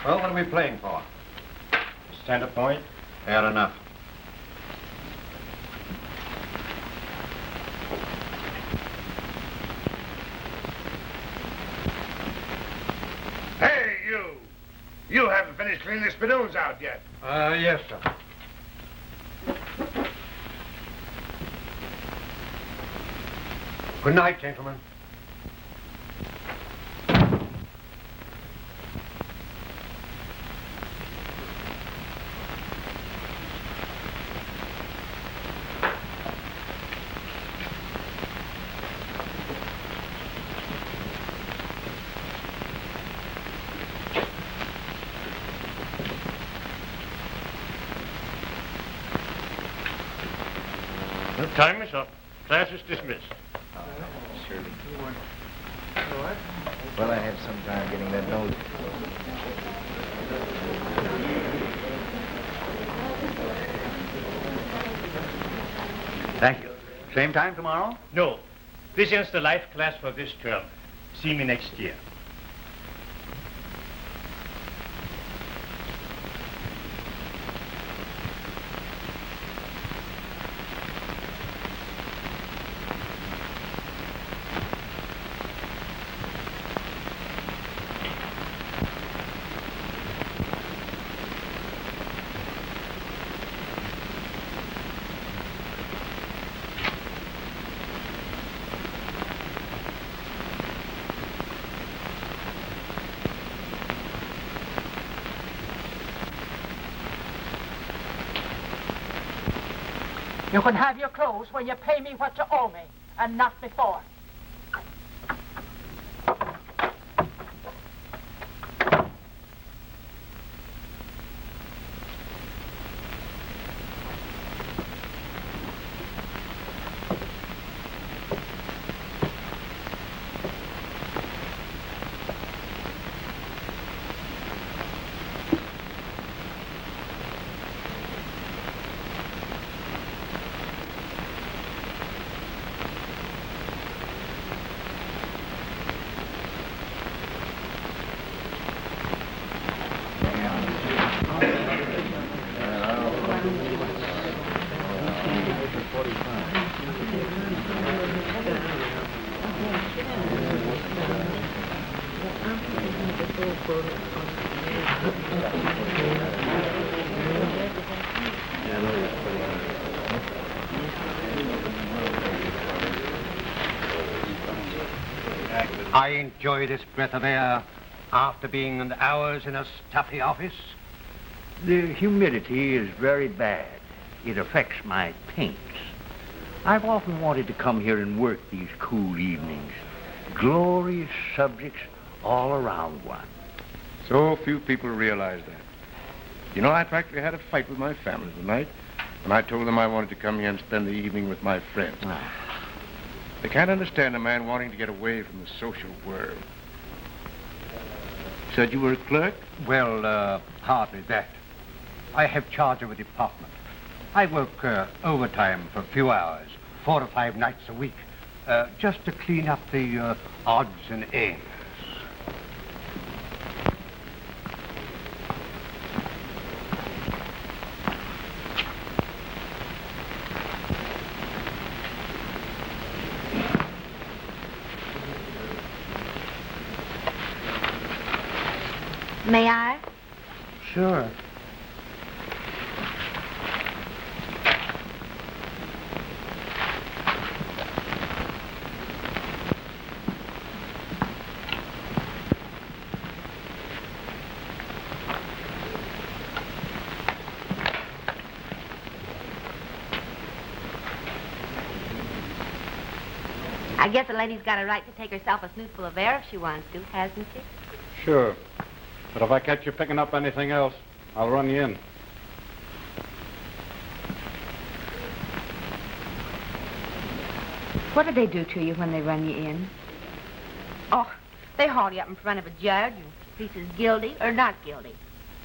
Well, what are we playing for? Center point. Fair enough. Hey, you! You haven't finished cleaning the spittoons out yet. Yes, sir. Good night, gentlemen. Time is up. Class is dismissed. Well, I had some time getting that note. Thank you. Same time tomorrow? No. This ends the life class for this term. See me next year. You can have your clothes when you pay me what you owe me, and not before. I enjoy this breath of air after being hours in a stuffy office. The humidity is very bad. It affects my paints. I've often wanted to come here and work these cool evenings. Glorious subjects all around one. So few people realize that. You know, I practically had a fight with my family tonight when I told them I wanted to come here and spend the evening with my friends. They can't understand a man wanting to get away from the social world. Said you were a clerk? Well, hardly that. I have charge of a department. I work overtime for a few hours, 4 to 5 nights a week, just to clean up the odds and ends. May I? Sure. I guess a lady's got a right to take herself a snootful of air if she wants to, hasn't she? Sure. But if I catch you picking up anything else, I'll run you in. What do they do to you when they run you in? Oh, they haul you up in front of a judge and he says guilty or not guilty.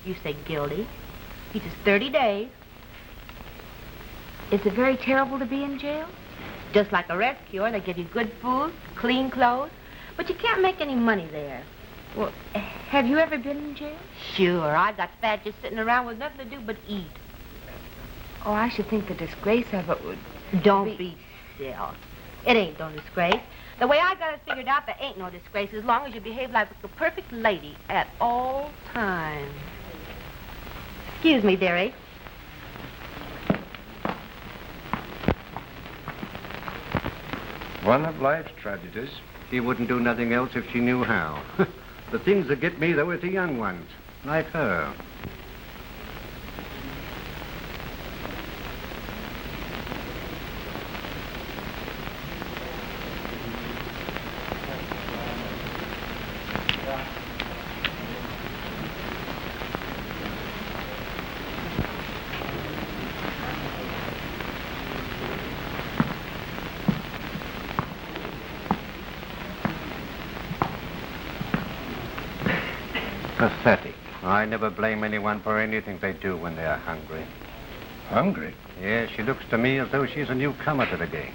You say guilty. He says 30 days. Is it very terrible to be in jail? Just like a rest cure, they give you good food, clean clothes, but you can't make any money there. Well, Have you ever been in jail? Sure. I got fat just sitting around with nothing to do but eat. Oh, I should think the disgrace of it would... Don't be silly. It ain't no disgrace. The way I got it figured out, there ain't no disgrace as long as you behave like a perfect lady at all times. Excuse me, dearie. One of life's tragedies. She wouldn't do nothing else if she knew how. The things that get me, though, is the young ones, like her. Pathetic. I never blame anyone for anything they do when they are hungry. Hungry? Yes, she looks to me as though she's a newcomer to the game.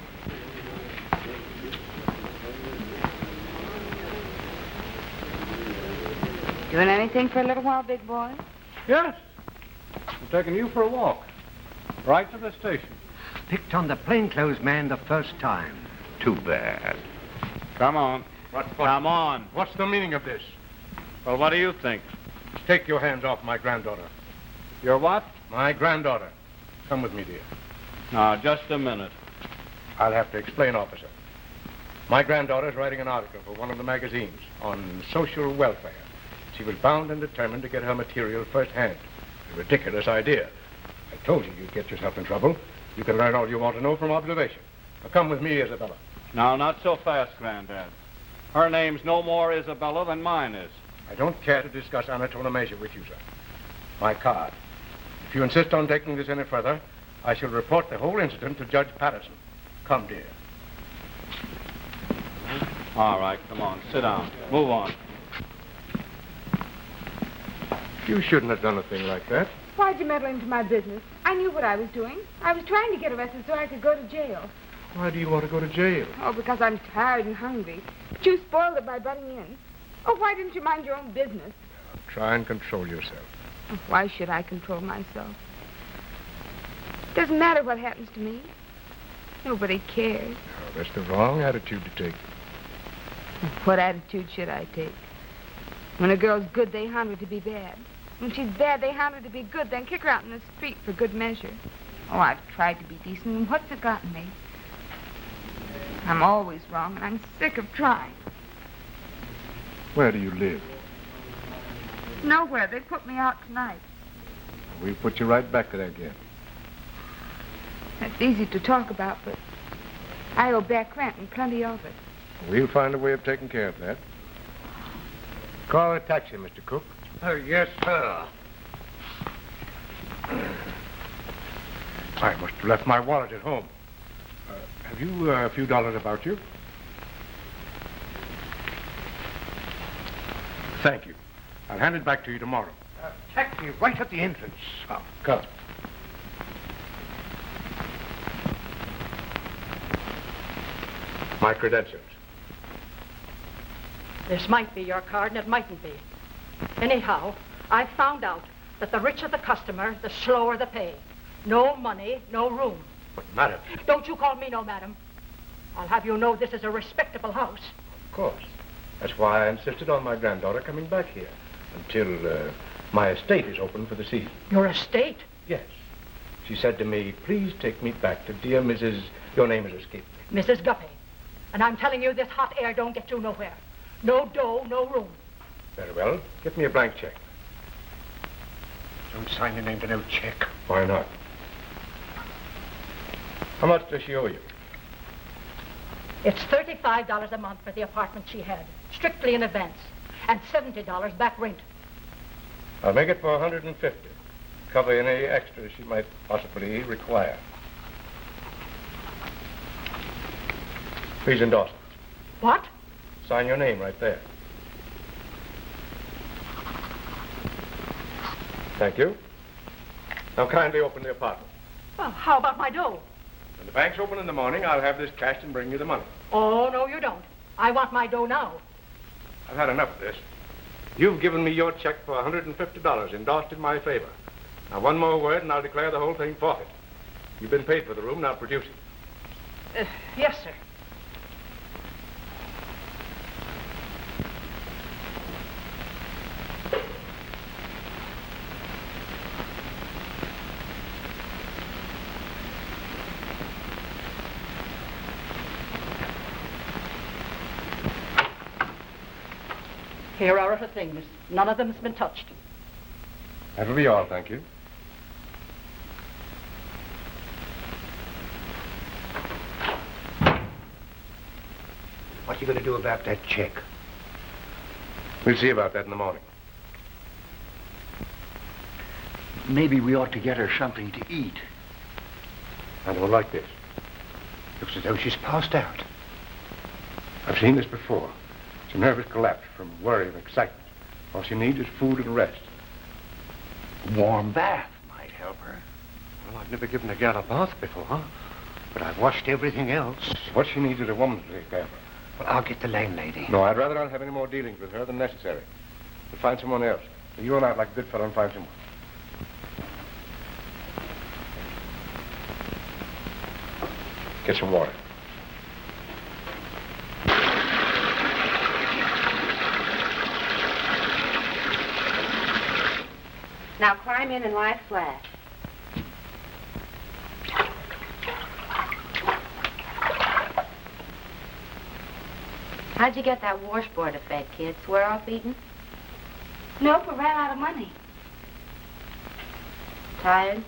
Doing anything for a little while, big boy? Yes. I'm taking you for a walk. Right to the station. Picked on the plainclothes man the first time. Too bad. Come on. Come on. What's the meaning of this? Well, what do you think? Take your hands off my granddaughter. You're what? My granddaughter. Come with me, dear. Now, just a minute. I'll have to explain, officer. My granddaughter's writing an article for one of the magazines on social welfare. She was bound and determined to get her material firsthand. A ridiculous idea. I told you you'd get yourself in trouble. You can learn all you want to know from observation. Now, come with me, Isabella. Now, not so fast, Granddad. Her name's no more Isabella than mine is. I don't care to discuss anatonomasia with you, sir. My card. If you insist on taking this any further, I shall report the whole incident to Judge Patterson. Come, dear. All right, come on. Sit down. Move on. You shouldn't have done a thing like that. Why'd you meddle into my business? I knew what I was doing. I was trying to get arrested so I could go to jail. Why do you want to go to jail? Oh, because I'm tired and hungry. But you spoiled it by butting in. Oh, why didn't you mind your own business? Try and control yourself. Why should I control myself? It doesn't matter what happens to me. Nobody cares. Oh, that's the wrong attitude to take. What attitude should I take? When a girl's good, they hound her to be bad. When she's bad, they hound her to be good, then kick her out in the street for good measure. Oh, I've tried to be decent, and what's it gotten me? I'm always wrong, and I'm sick of trying. Where do you live? Nowhere. They put me out tonight. We'll put you right back there again. That's easy to talk about, but I owe back rent and plenty of it. We'll find a way of taking care of that. Call a taxi, Mr. Cook. Yes, sir. I must have left my wallet at home. Have you a few dollars about you? Thank you. I'll hand it back to you tomorrow. Taxi right at the entrance. Oh, come. My credentials. This might be your card, and it mightn't be. Anyhow, I've found out that the richer the customer, the slower the pay. No money, no room. But, madam... Don't you call me no madam. I'll have you know this is a respectable house. Of course. That's why I insisted on my granddaughter coming back here until my estate is open for the season. Your estate? Yes. She said to me, please take me back to dear Mrs... Your name has escaped me. Mrs. Guppy. And I'm telling you, this hot air don't get you nowhere. No dough, no room. Very well. Get me a blank check. Don't sign your name to no check. Why not? How much does she owe you? It's $35 a month for the apartment she had, strictly in advance, and $70 back rent. I'll make it for $150. Cover any extras she might possibly require. Please endorse it. What? Sign your name right there. Thank you. Now kindly open the apartment. Well, how about my dough? When the bank's open in the morning, I'll have this cashed and bring you the money. Oh, no, you don't. I want my dough now. I've had enough of this. You've given me your check for $150, endorsed in my favor. Now, one more word, and I'll declare the whole thing forfeit. You've been paid for the room, now produce it. Yes, sir. Here are the things. None of them has been touched. That'll be all, thank you. What are you going to do about that check? We'll see about that in the morning. Maybe we ought to get her something to eat. I don't like this. Looks as though she's passed out. I've seen this before. It's a nervous collapse from worry and excitement. All she needs is food and rest. Warm bath might help her. Well, I've never given a gal a bath before, but I've washed everything else. What she needs is a woman to take care of her. Well, I'll get the landlady. No, I'd rather not have any more dealings with her than necessary. We'll find someone else. You and I'd like a good fellow and find someone. Get some water. Now climb in and lie flat. How'd you get that washboard effect, kid? Swear off eating? Nope, we ran out of money. Tired?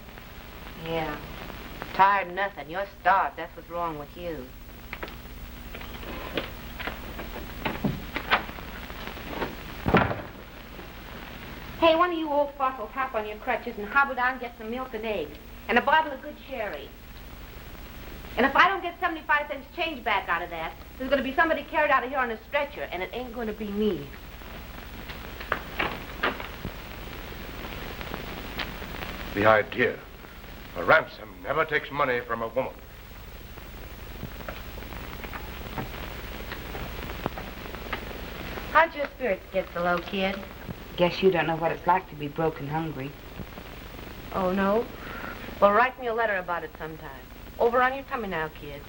Yeah. Tired nothing. You're starved. That's what's wrong with you. Hey, one of you old fossils hop on your crutches and hobble down and get some milk and eggs. And a bottle of good sherry. And if I don't get 75 cents change back out of that, there's going to be somebody carried out of here on a stretcher, and it ain't going to be me. The idea. A ransom never takes money from a woman. How'd your spirits get so low, kid? Guess you don't know what it's like to be broke and hungry. Oh, no? Well, write me a letter about it sometime. Over on your tummy now, kid.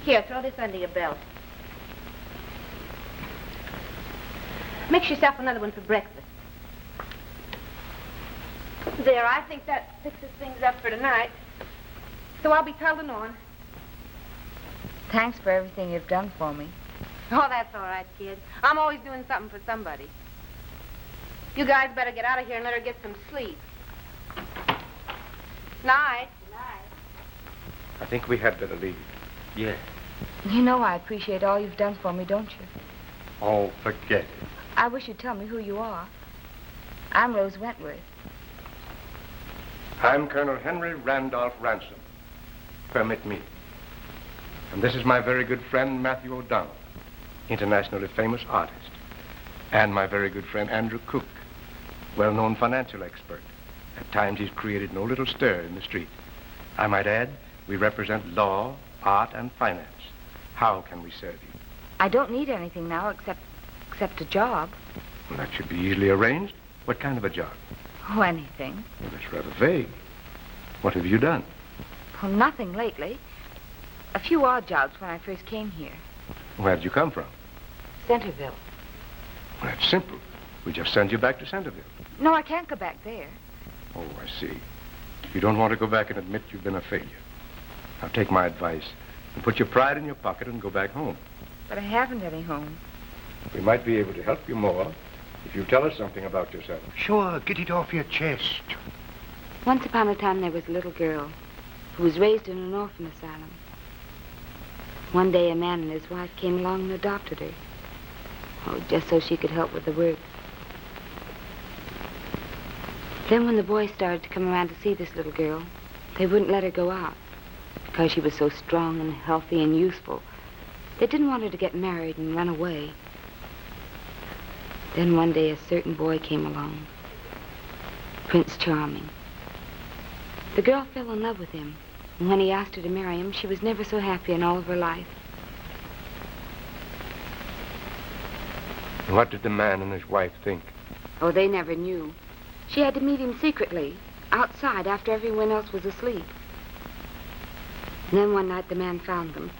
Here, throw this under your belt. Mix yourself another one for breakfast. There, I think that fixes things up for tonight. So I'll be toddling on. Thanks for everything you've done for me. Oh, that's all right, kid. I'm always doing something for somebody. You guys better get out of here and let her get some sleep. Night. Night. I think we had better leave. Yeah. You know I appreciate all you've done for me, don't you? Oh, forget it. I wish you'd tell me who you are. I'm Rose Wentworth. I'm Colonel Henry Randolph Ransome. Permit me. And this is my very good friend, Matthew O'Donnell, internationally famous artist. And my very good friend, Andrew Cook, well-known financial expert. At times, he's created no little stir in the street. I might add, we represent law, art, and finance. How can we serve you? I don't need anything now except a job. Well, that should be easily arranged. What kind of a job? Oh, anything. Well, that's rather vague. What have you done? Well, nothing lately. A few odd jobs when I first came here. Where did you come from? Centerville. Well, that's simple. We just send you back to Centerville. No, I can't go back there. Oh, I see. You don't want to go back and admit you've been a failure. Now, take my advice and put your pride in your pocket and go back home. But I haven't any home. We might be able to help you more if you tell us something about yourself. Sure, get it off your chest. Once upon a time, there was a little girl who was raised in an orphan asylum. One day, a man and his wife came along and adopted her. Oh, just so she could help with the work. Then when the boys started to come around to see this little girl, they wouldn't let her go out because she was so strong and healthy and useful. They didn't want her to get married and run away. Then one day a certain boy came along, Prince Charming. The girl fell in love with him, and when he asked her to marry him, she was never so happy in all of her life. What did the man and his wife think? Oh, they never knew. She had to meet him secretly, outside, after everyone else was asleep. And then one night the man found them.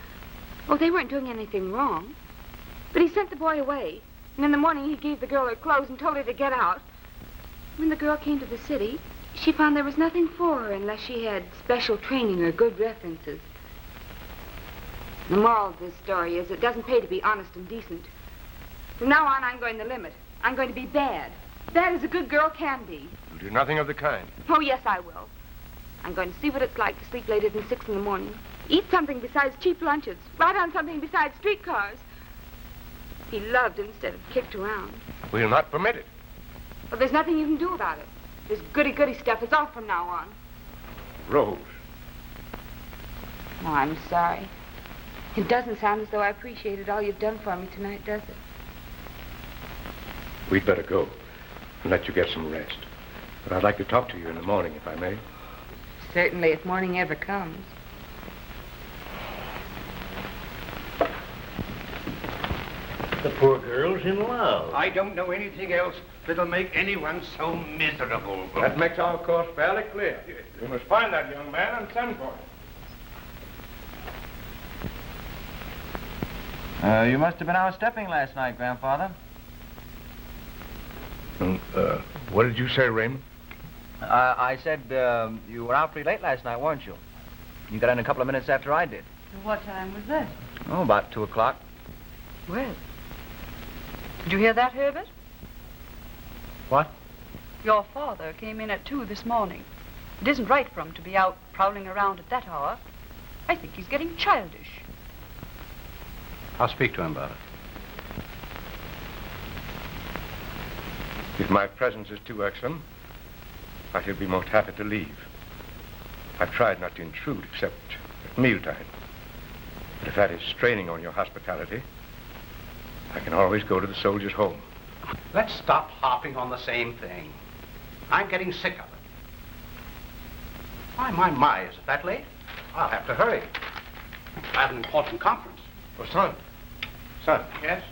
Oh, they weren't doing anything wrong. But he sent the boy away. And in the morning he gave the girl her clothes and told her to get out. When the girl came to the city, she found there was nothing for her unless she had special training or good references. The moral of this story is it doesn't pay to be honest and decent. From now on, I'm going the limit. I'm going to be bad. Bad as a good girl can be. You'll do nothing of the kind. Oh, yes, I will. I'm going to see what it's like to sleep later than 6 in the morning. Eat something besides cheap lunches. Ride on something besides streetcars. Be loved instead of kicked around. We'll not permit it. Well, there's nothing you can do about it. This goody-goody stuff is off from now on. Rose. Oh, I'm sorry. It doesn't sound as though I appreciated all you've done for me tonight, does it? We'd better go and let you get some rest. But I'd like to talk to you in the morning, if I may. Certainly, if morning ever comes. The poor girl's in love. I don't know anything else that'll make anyone so miserable. That makes our course fairly clear. We must find that young man and send for him. You must have been out stepping last night, Grandfather. What did you say, Raymond? I said you were out pretty late last night, weren't you? You got in a couple of minutes after I did. What time was that? Oh, about 2 o'clock. Well, did you hear that, Herbert? What? Your father came in at 2 this morning. It isn't right for him to be out prowling around at that hour. I think he's getting childish. I'll speak to him about it. If my presence is too irksome, I shall be most happy to leave. I've tried not to intrude except at mealtime. But if that is straining on your hospitality, I can always go to the Soldiers' Home. Let's stop harping on the same thing. I'm getting sick of it. My, is it that late? I'll have to hurry. I have an important conference. Oh, son. Son. Yes?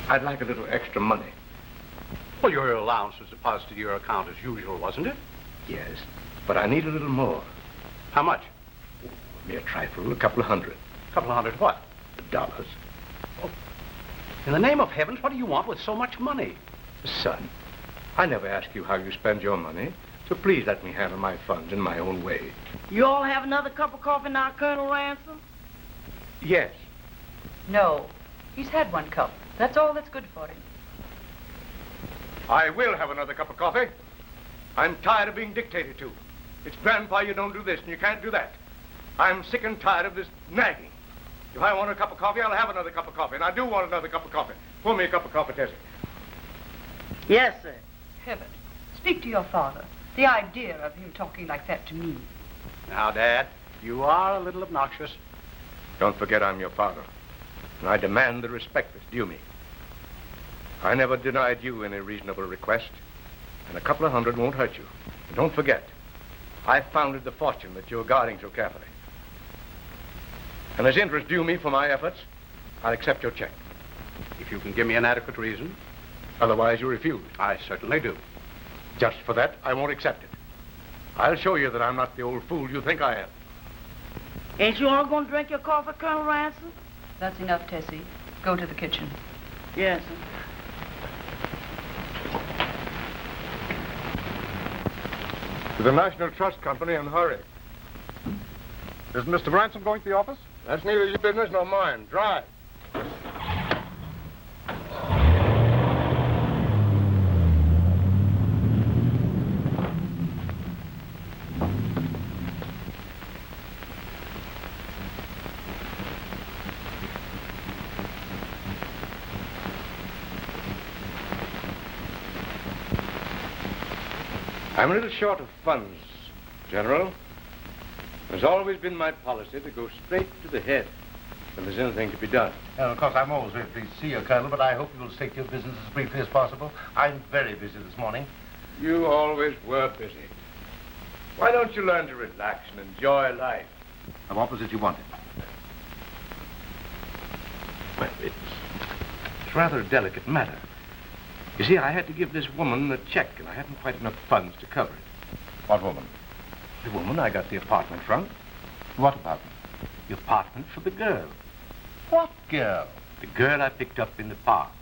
I'd like a little extra money. Well, your allowance was deposited to your account as usual, wasn't it? Yes, but I need a little more. How much? Mere trifle, a couple of hundred. A couple of hundred what? Dollars. Oh. In the name of heavens, what do you want with so much money? Son, I never ask you how you spend your money, so please let me handle my funds in my own way. You all have another cup of coffee now, Colonel Ransome? Yes. No, he's had 1 cup. That's all that's good for him. I will have another cup of coffee. I'm tired of being dictated to. It's Grandpa, you don't do this and you can't do that. I'm sick and tired of this nagging. If I want a cup of coffee, I'll have another cup of coffee. And I do want another cup of coffee. Pour me a cup of coffee, Tessie. Yes, sir. Herbert, speak to your father. The idea of him talking like that to me. Now, Dad, you are a little obnoxious. Don't forget I'm your father. And I demand the respect that's due me. I never denied you any reasonable request. And a couple of hundred won't hurt you. And don't forget, I founded the fortune that you're guarding so carefully. And as interest due me for my efforts, I'll accept your check. If you can give me an adequate reason. Otherwise, you refuse. I certainly do. Just for that, I won't accept it. I'll show you that I'm not the old fool you think I am. Ain't you all gonna drink your coffee, Colonel Ransome? That's enough, Tessie. Go to the kitchen. Yes, sir. To the National Trust Company and hurry. Is Mr. Ransome going to the office? That's neither your business nor mine. Drive. I'm a little short of funds, General. It's always been my policy to go straight to the head when there's anything to be done. Of course, I'm always very pleased to see you, Colonel, but I hope you will state your business as briefly as possible. I'm very busy this morning. You always were busy. Why don't you learn to relax and enjoy life? What was it you wanted? Well, it's rather a delicate matter. You see, I had to give this woman a check, and I hadn't quite enough funds to cover it. What woman? The woman I got the apartment from. What apartment? The apartment for the girl. What girl? The girl I picked up in the park.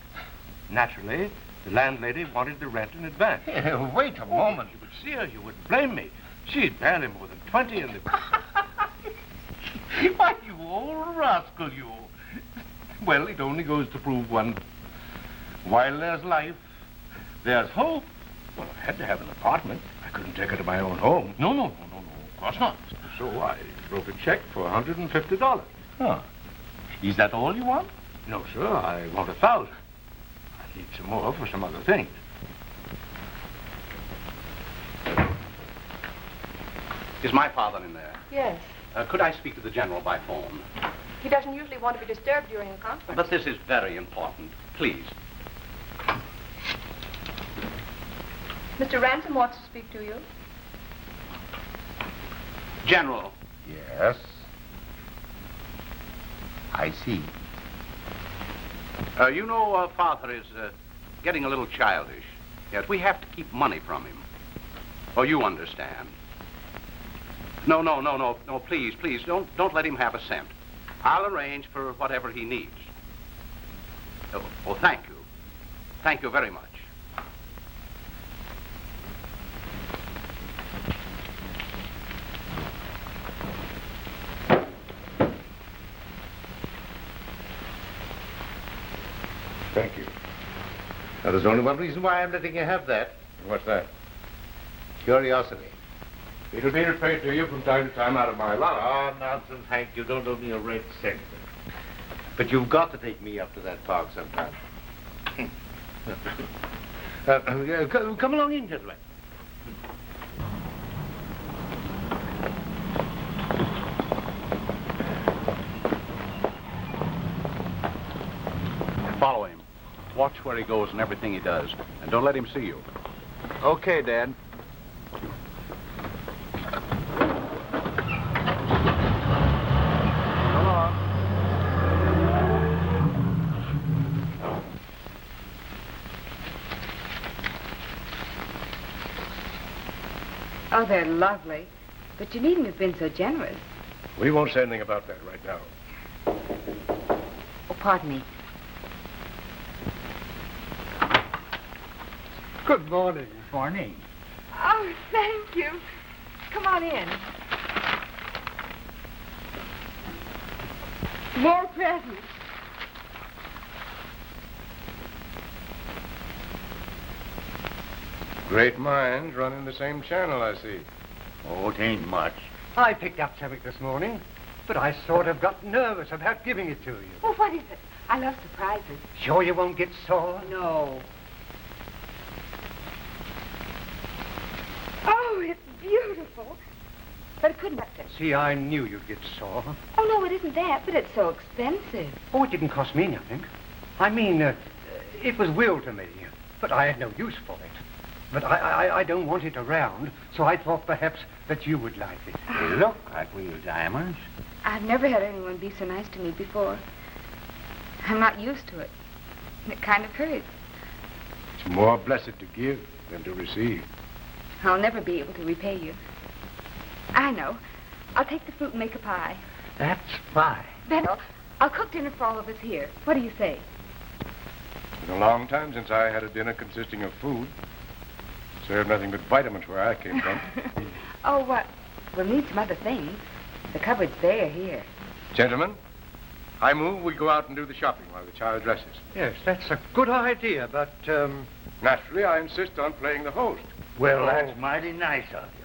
Naturally, the landlady wanted the rent in advance. Hey, wait a moment. You would see her, you wouldn't blame me. She'd barely more than 20 and the... Why, you old rascal, you. Well, it only goes to prove one. While there's life, there's hope. Well, I had to have an apartment. I couldn't take her to my own home. No, of course not. So I wrote a check for $150. Huh. Is that all you want? No, sir, I want 1,000. I need some more for some other things. Is my father in there? Yes. Could I speak to the general by phone? He doesn't usually want to be disturbed during a conference. But this is very important. Please. Mr. Ransome wants to speak to you. General. Yes. I see. You know, Father is getting a little childish. Yes, we have to keep money from him. Oh, you understand. No, please, don't let him have a cent. I'll arrange for whatever he needs. Oh, thank you. Thank you very much. Thank you. Now, there's only one reason why I'm letting you have that. What's that? Curiosity. It'll be repaid to you from time to time out of my allowance. Oh, nonsense, Hank. You don't owe me a red cent. But you've got to take me up to that park sometime. Come along in, gentlemen. Follow him. Watch where he goes and everything he does. And don't let him see you. Okay, Dad. Come on. Oh, they're lovely. But you needn't have been so generous. We won't say anything about that right now. Oh, pardon me. Good morning. Morning. Oh, thank you. Come on in. More presents. Great minds run in the same channel, I see. Oh, it ain't much. I picked up something this morning, but I sort of got nervous about giving it to you. Oh, what is it? I love surprises. Sure you won't get sore? No. Oh, it's beautiful. But it couldn't have it. See, I knew you'd get sore. Oh, no, it isn't that, but it's so expensive. Oh, it didn't cost me nothing. I mean, it was willed to me, but I had no use for it. But I don't want it around, so I thought perhaps that you would like it. They look like real diamonds. I've never had anyone be so nice to me before. I'm not used to it. And it kind of hurts. It's more blessed to give than to receive. I'll never be able to repay you. I know. I'll take the fruit and make a pie. That's fine. Then I'll cook dinner for all of us here. What do you say? It's been a long time since I had a dinner consisting of food. Served nothing but vitamins where I came from. Oh, what? We'll need some other things. The cupboard's bare here. Gentlemen, I move we go out and do the shopping while the child dresses. Yes, that's a good idea, but, Naturally, I insist on playing the host. Well, that's mighty nice of you.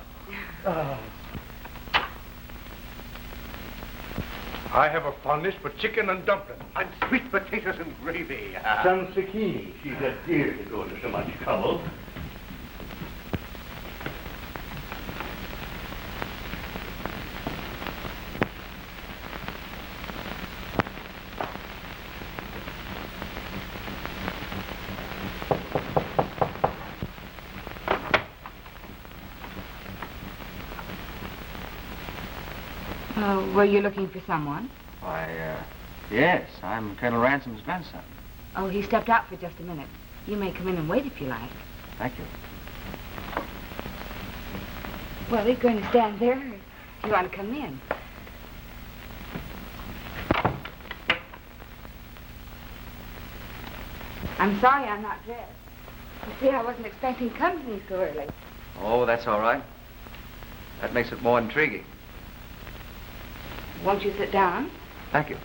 I have a fondness for chicken and dumplings. and sweet potatoes and gravy. Some zucchini. She's a dear to go to so much trouble. Were you looking for someone? I Yes, I'm Colonel Ransome's grandson. Oh, he stepped out for just a minute. You may come in and wait if you like. Thank you. Well, he's going to stand there if you want to come in. I'm sorry I'm not dressed. You see, I wasn't expecting company so early. Oh, that's all right. That makes it more intriguing. Won't you sit down? Thank you.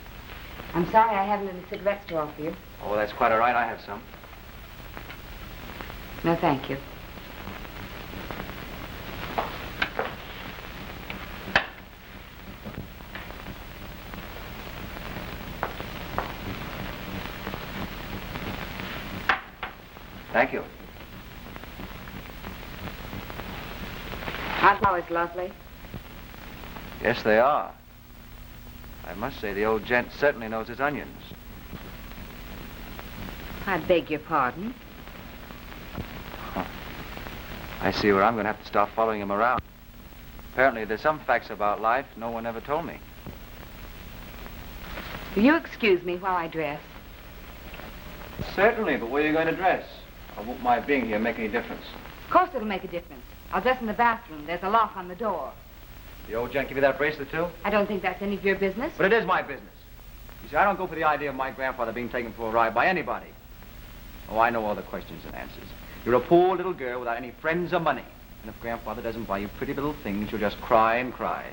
I'm sorry I haven't any cigarettes to offer you. Oh, that's quite all right. I have some. No, thank you. Thank you. Aren't always lovely? Yes, they are. I must say the old gent certainly knows his onions. I beg your pardon. I see where I'm going to have to start following him around. Apparently, there's some facts about life no one ever told me. Will you excuse me while I dress? Certainly, but where are you going to dress? I won't my being here make any difference. Of course it'll make a difference. I'll dress in the bathroom. There's a lock on the door. The old gent give you that bracelet, too? I don't think that's any of your business. But it is my business. You see, I don't go for the idea of my grandfather being taken for a ride by anybody. Oh, I know all the questions and answers. You're a poor little girl without any friends or money. And if Grandfather doesn't buy you pretty little things, you'll just cry and cry.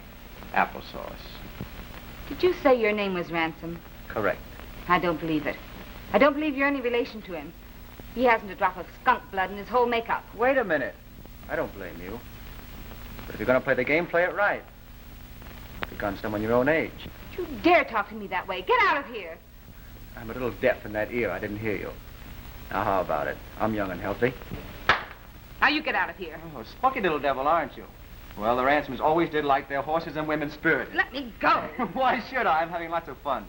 Applesauce. Did you say your name was Ransom? Correct. I don't believe it. I don't believe you're any relation to him. He hasn't a drop of skunk blood in his whole makeup. Wait a minute. I don't blame you. But if you're going to play the game, play it right. Pick on someone your own age. Don't you dare talk to me that way. Get out of here. I'm a little deaf in that ear. I didn't hear you. Now, how about it? I'm young and healthy. Now you get out of here. Oh, spunky little devil, aren't you? Well, the Ransomes always did like their horses and women spirited. Let me go. Why should I? I'm having lots of fun.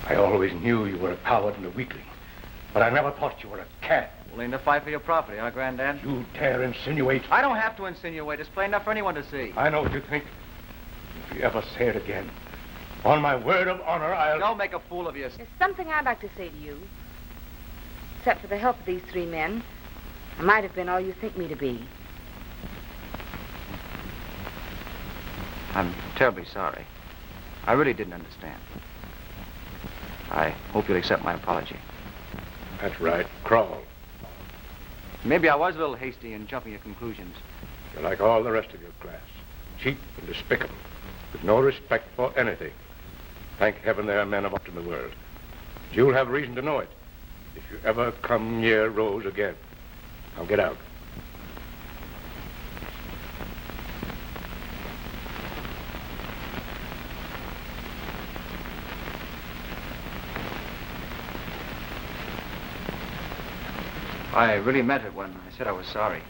I always knew you were a coward and a weakling, but I never thought you were a cat. Willing to fight for your property, huh, Granddad? You dare insinuate. I don't have to insinuate. It's plain enough for anyone to see. I know what you think. If you ever say it again, on my word of honor, I'll... Don't make a fool of yourself. There's something I'd like to say to you. Except for the help of these three men, I might have been all you think me to be. I'm terribly sorry. I really didn't understand. I hope you'll accept my apology. That's right. Crawl. Maybe I was a little hasty in jumping at conclusions. You're like all the rest of your class. Cheap and despicable, with no respect for anything. Thank heaven there are men of up in the world. But you'll have reason to know it if you ever come near Rose again. Now get out. I really meant it when I said I was sorry.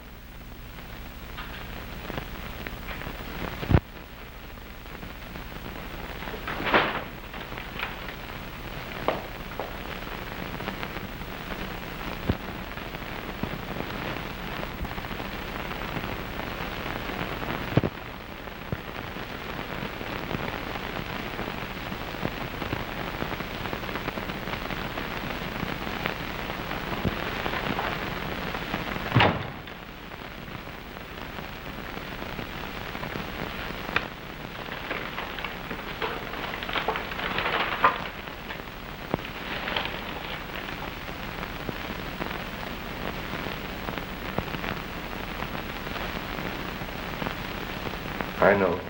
I know.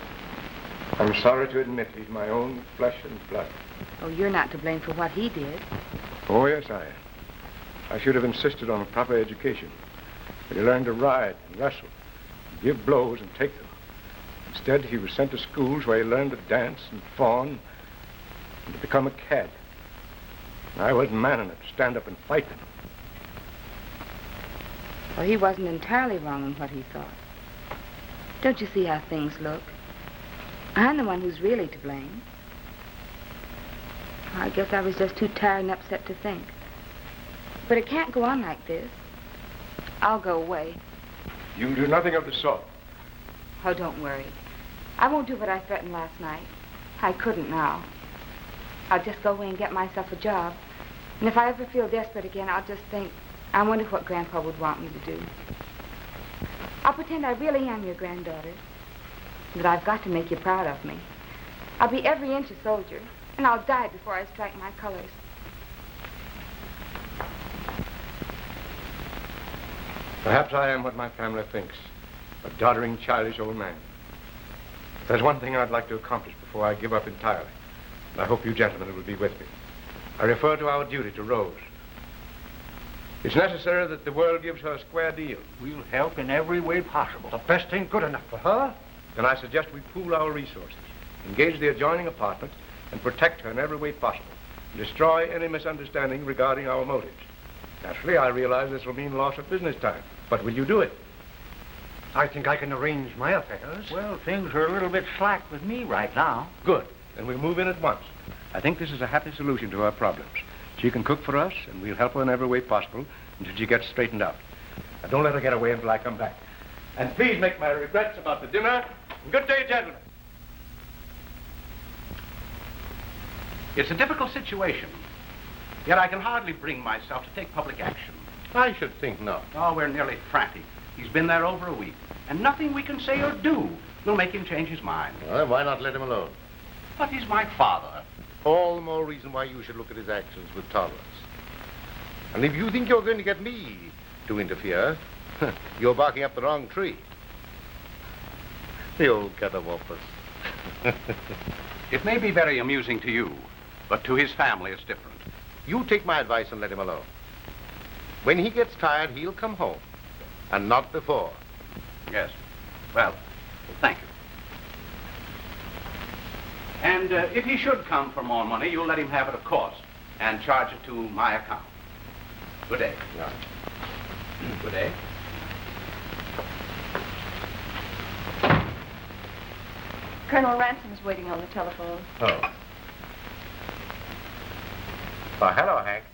I'm sorry to admit he's my own flesh and blood. Oh, you're not to blame for what he did. Oh, yes, I am. I should have insisted on a proper education. That he learned to ride and wrestle, give blows and take them. Instead, he was sent to schools where he learned to dance and fawn and to become a cad. And I wasn't man enough to stand up and fight them. Well, he wasn't entirely wrong in what he thought. Don't you see how things look? I'm the one who's really to blame. I guess I was just too tired and upset to think. But it can't go on like this. I'll go away. You'll do nothing of the sort. Oh, don't worry. I won't do what I threatened last night. I couldn't now. I'll just go away and get myself a job. And if I ever feel desperate again, I'll just think, I wonder what Grandpa would want me to do. I'll pretend I really am your granddaughter. But I've got to make you proud of me. I'll be every inch a soldier, and I'll die before I strike my colors. Perhaps I am what my family thinks, a doddering, childish old man. There's one thing I'd like to accomplish before I give up entirely, and I hope you gentlemen will be with me. I refer to our duty to Rose. It's necessary that the world gives her a square deal. We'll help in every way possible. The best thing good enough for her? Then I suggest we pool our resources, engage the adjoining apartment, and protect her in every way possible, and destroy any misunderstanding regarding our motives. Naturally, I realize this will mean loss of business time, but will you do it? I think I can arrange my affairs. Well, things are a little bit slack with me right now. Good. Then we'll move in at once. I think this is a happy solution to our problems. She can cook for us, and we'll help her in every way possible until she gets straightened out. Now, don't let her get away until I come back. And please make my regrets about the dinner. And good day, gentlemen. It's a difficult situation. Yet I can hardly bring myself to take public action. I should think not. Oh, we're nearly frantic. He's been there over a week, and nothing we can say or do will make him change his mind. Well, why not let him alone? But he's my father. All the more reason why you should look at his actions with tolerance. And if you think you're going to get me to interfere, you're barking up the wrong tree. The old catawampas. It may be very amusing to you, but to his family it's different. You take my advice and let him alone. When he gets tired, he'll come home. And not before. Yes. Well, thank you. And if he should come for more money, you'll let him have it, of course, and charge it to my account. Good day. Yeah. Good day. Colonel Ransome's waiting on the telephone. Oh. Oh, hello, Hank.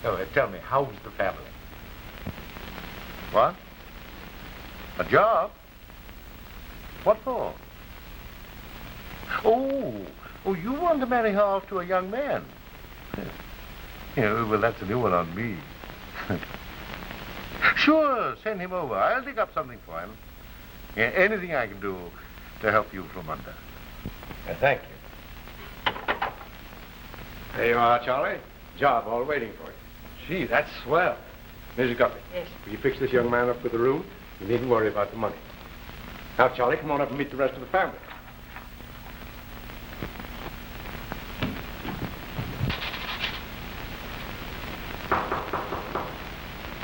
So, tell me, how's the family? What? A job? What for? Oh, you want to marry her off to a young man? Yeah, well, that's a new one on me. Sure, send him over. I'll dig up something for him. Yeah, anything I can do to help you from under. Thank you. There you are, Charlie. Job all waiting for you. Gee, that's swell. Mrs. Guppy. Yes. Will you fix this young man up with a room? You needn't worry about the money. Now, Charlie, come on up and meet the rest of the family.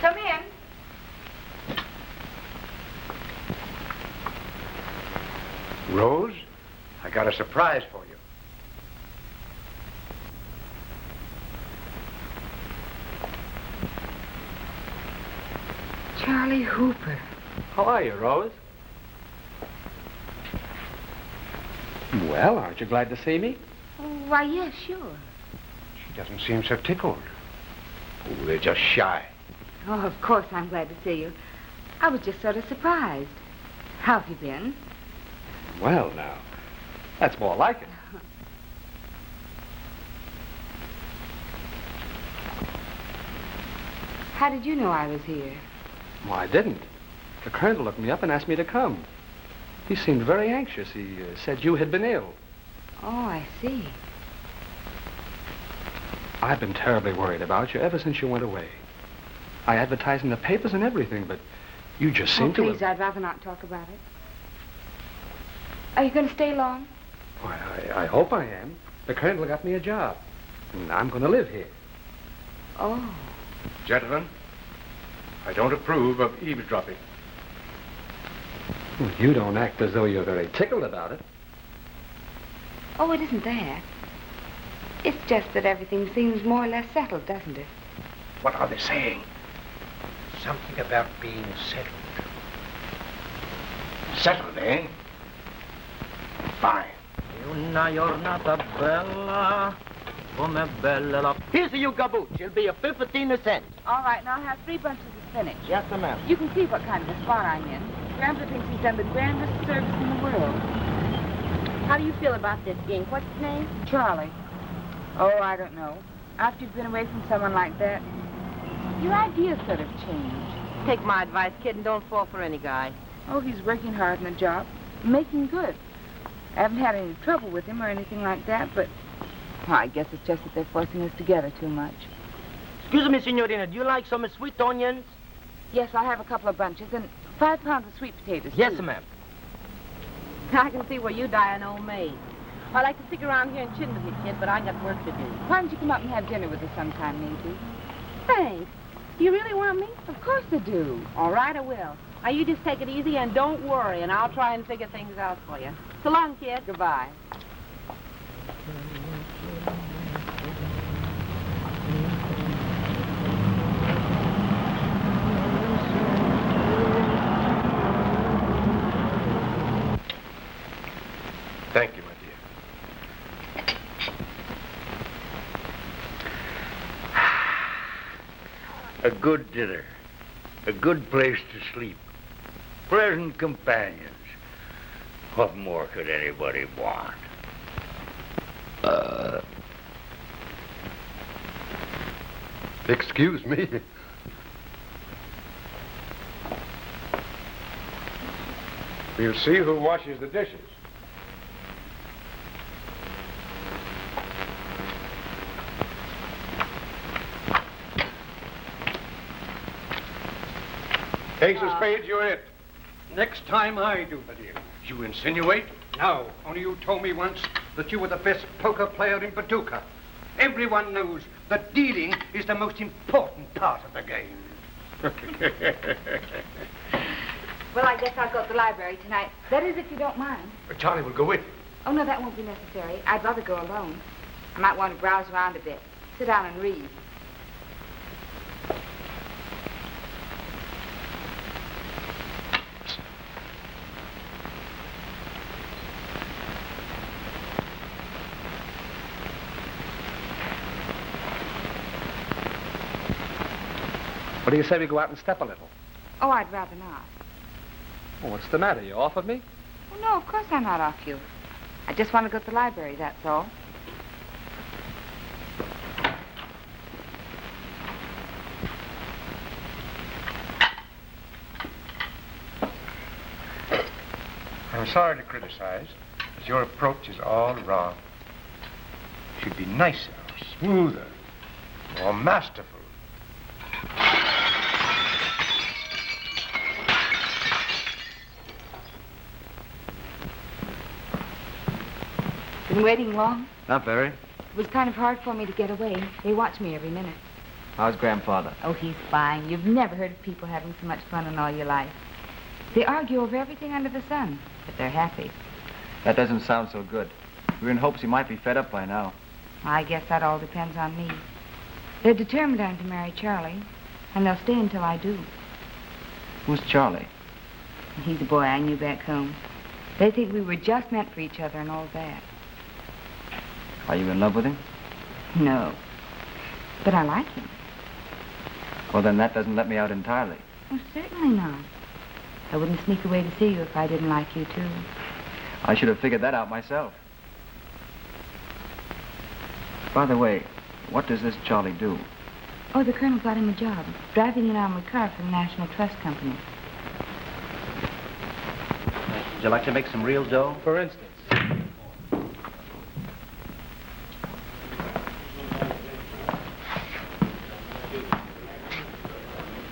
Come in. Rose, I got a surprise for you. Charlie Hooper. How are you, Rose? Well, aren't you glad to see me? Oh, why, yes, sure. She doesn't seem so tickled. Oh, they're just shy. Oh, of course I'm glad to see you. I was just sort of surprised. How have you been? Well, now, that's more like it. How did you know I was here? Well, I didn't. The colonel looked me up and asked me to come. He seemed very anxious. He said you had been ill. Oh, I see. I've been terribly worried about you ever since you went away. I advertised in the papers and everything, but you just seemed to... Please, I'd rather not talk about it. Are you going to stay long? Why, I hope I am. The colonel got me a job, and I'm going to live here. Oh. Gentlemen, I don't approve of eavesdropping. Well, you don't act as though you're very tickled about it. Oh, it isn't that. It's just that everything seems more or less settled, doesn't it? What are they saying? Something about being settled. Settled, eh? Fine. Una giornata bella, come bella. Here's your gaboot. It'll be a 15 cents. All right, now I'll have 3 bunches of spinach. Yes, ma'am. You can see what kind of a spot I'm in. Grandpa thinks he's done the grandest service in the world. How do you feel about this ink? What's his name? Charlie. Oh, I don't know. After you've been away from someone like that, your ideas sort of change. Take my advice, kid, and don't fall for any guy. Oh, he's working hard in the job, making good. I haven't had any trouble with him or anything like that, but well, I guess it's just that they're forcing us together too much. Excuse me, Signorina, do you like some sweet onions? Yes, I'll have a couple of bunches and 5 pounds of sweet potatoes, Yes, too. ma'am. I can see where you die an old maid. I like to stick around here and chin with you, kid, but I got work to do. Why don't you come up and have dinner with us sometime, Maisie? Thanks. Do you really want me? Of course I do. All right, I will. Now, you just take it easy and don't worry, and I'll try and figure things out for you. So long, kid. Goodbye. Thank you, my dear. A good dinner. A good place to sleep. Pleasant companions. What more could anybody want? Excuse me. We'll see who washes the dishes. Ace of spades, you're it. Next time I do, my dear. You insinuate? No, only you told me once that you were the best poker player in Paducah. Everyone knows that dealing is the most important part of the game. Well, I guess I'll go to the library tonight. That is, if you don't mind. Charlie will go with you. Oh, no, that won't be necessary. I'd rather go alone. I might want to browse around a bit. Sit down and read. What do you say we go out and step a little? Oh, I'd rather not. Well, what's the matter? You off of me? Oh, no, of course I'm not off you. I just want to go to the library, that's all. I'm sorry to criticize, but your approach is all wrong. It should be nicer, smoother, more masterful. Been waiting long? Not very. It was kind of hard for me to get away. They watch me every minute. How's Grandfather? Oh, he's fine. You've never heard of people having so much fun in all your life. They argue over everything under the sun, but they're happy. That doesn't sound so good. We were in hopes he might be fed up by now. I guess that all depends on me. They're determined I'm to marry Charlie, and they'll stay until I do. Who's Charlie? He's a boy I knew back home. They think we were just meant for each other and all that. Are you in love with him? No. But I like him. Well, then that doesn't let me out entirely. Oh, certainly not. I wouldn't sneak away to see you if I didn't like you, too. I should have figured that out myself. By the way, what does this Charlie do? Oh, the Colonel got him a job, driving an armored car for the National Trust Company. Would you like to make some real dough? For instance.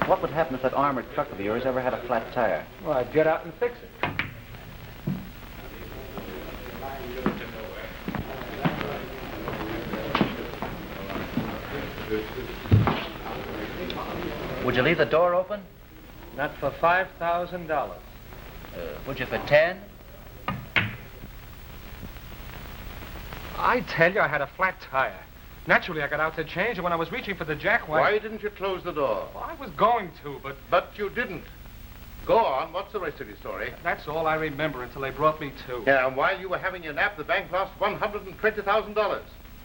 What would happen if that armored truck of yours ever had a flat tire? Well, I'd get out and fix it. Would you leave the door open? Not for $5,000. Would you for 10? I tell you, I had a flat tire. Naturally, I got out to change, and when I was reaching for the jack, Why didn't you close the door? Well, I was going to, but... But you didn't. Go on. What's the rest of your story? That's all I remember until they brought me to. Yeah, and while you were having your nap, the bank lost $120,000.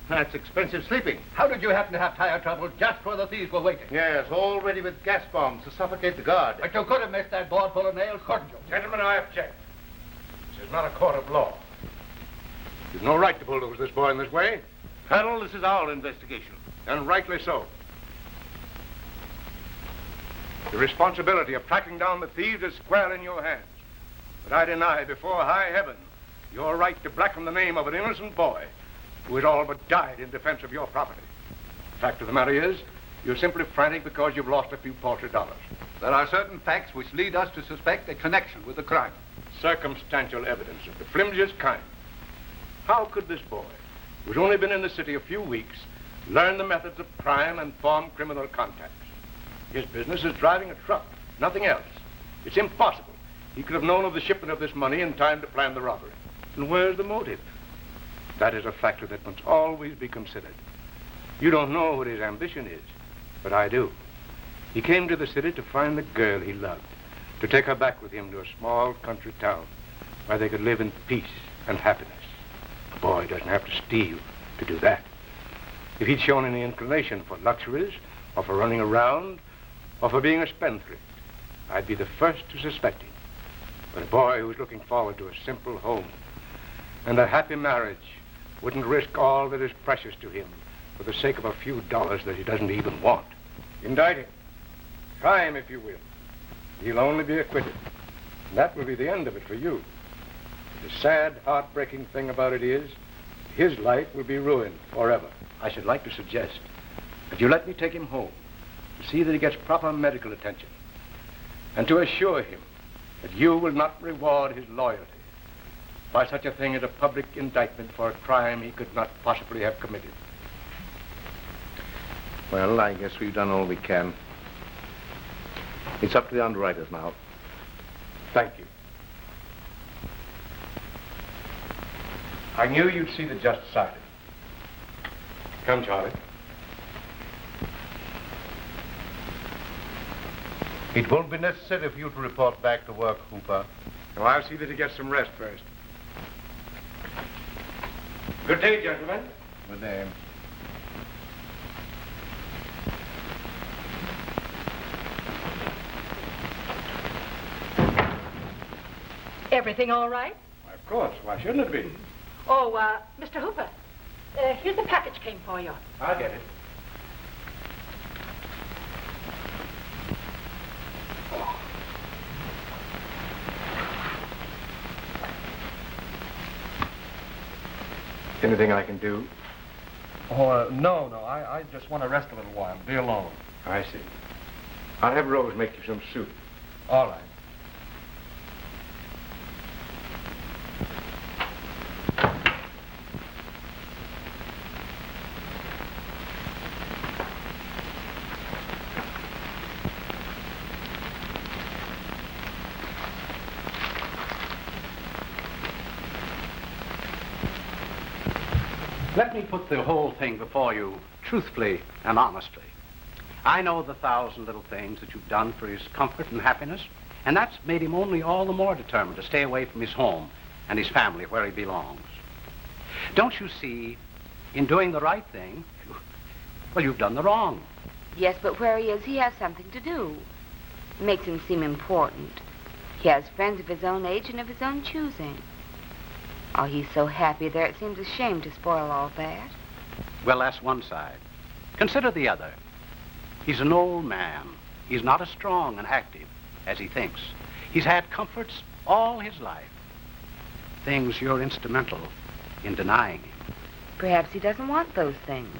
That's expensive sleeping. How did you happen to have tire trouble just where the thieves were waiting? Yes, all ready with gas bombs to suffocate the guard. But you could have missed that board full of nails, couldn't you? Gentlemen, I object. This is not a court of law. You've no right to bulldoze this boy in this way. Colonel, this is our investigation. And rightly so. The responsibility of tracking down the thieves is square in your hands. But I deny before high heaven your right to blacken the name of an innocent boy who has all but died in defense of your property. The fact of the matter is, you're simply frantic because you've lost a few paltry dollars. There are certain facts which lead us to suspect a connection with the crime. Circumstantial evidence of the flimsiest kind. How could this boy, who's only been in the city a few weeks, learn the methods of crime and form criminal contacts? His business is driving a truck, nothing else. It's impossible. He could have known of the shipment of this money in time to plan the robbery. And where's the motive? That is a factor that must always be considered. You don't know what his ambition is, but I do. He came to the city to find the girl he loved, to take her back with him to a small country town where they could live in peace and happiness. A boy doesn't have to steal to do that. If he'd shown any inclination for luxuries, or for running around, or for being a spendthrift, I'd be the first to suspect him. But a boy who's looking forward to a simple home and a happy marriage wouldn't risk all that is precious to him for the sake of a few dollars that he doesn't even want. Indict him. Try him if you will. He'll only be acquitted. And that will be the end of it for you. The sad, heartbreaking thing about it is, his life will be ruined forever. I should like to suggest that you let me take him home to see that he gets proper medical attention and to assure him that you will not reward his loyalty by such a thing as a public indictment for a crime he could not possibly have committed. Well, I guess we've done all we can. It's up to the underwriters now. Thank you. I knew you'd see the just side of it. Come, Charlie. It won't be necessary for you to report back to work, Hooper. Now, I'll see that he gets some rest first. Good day, gentlemen. Good day. Everything all right? Why, of course. Why shouldn't it be? Oh, Mr. Hooper, here's the package came for you. I'll get it. Anything I can do? Oh, no. I just want to rest a little while. Be alone. I see. I'll have Rose make you some soup. All right. Let me put the whole thing before you truthfully and honestly. I know the 1,000 little things that you've done for his comfort and happiness, and that's made him only all the more determined to stay away from his home and his family where he belongs. Don't you see, in doing the right thing, well, you've done the wrong. Yes, but where he is, he has something to do. It makes him seem important. He has friends of his own age and of his own choosing. Oh, he's so happy there, it seems a shame to spoil all that. Well, that's one side. Consider the other. He's an old man. He's not as strong and active as he thinks. He's had comforts all his life. Things you're instrumental in denying him. Perhaps he doesn't want those things.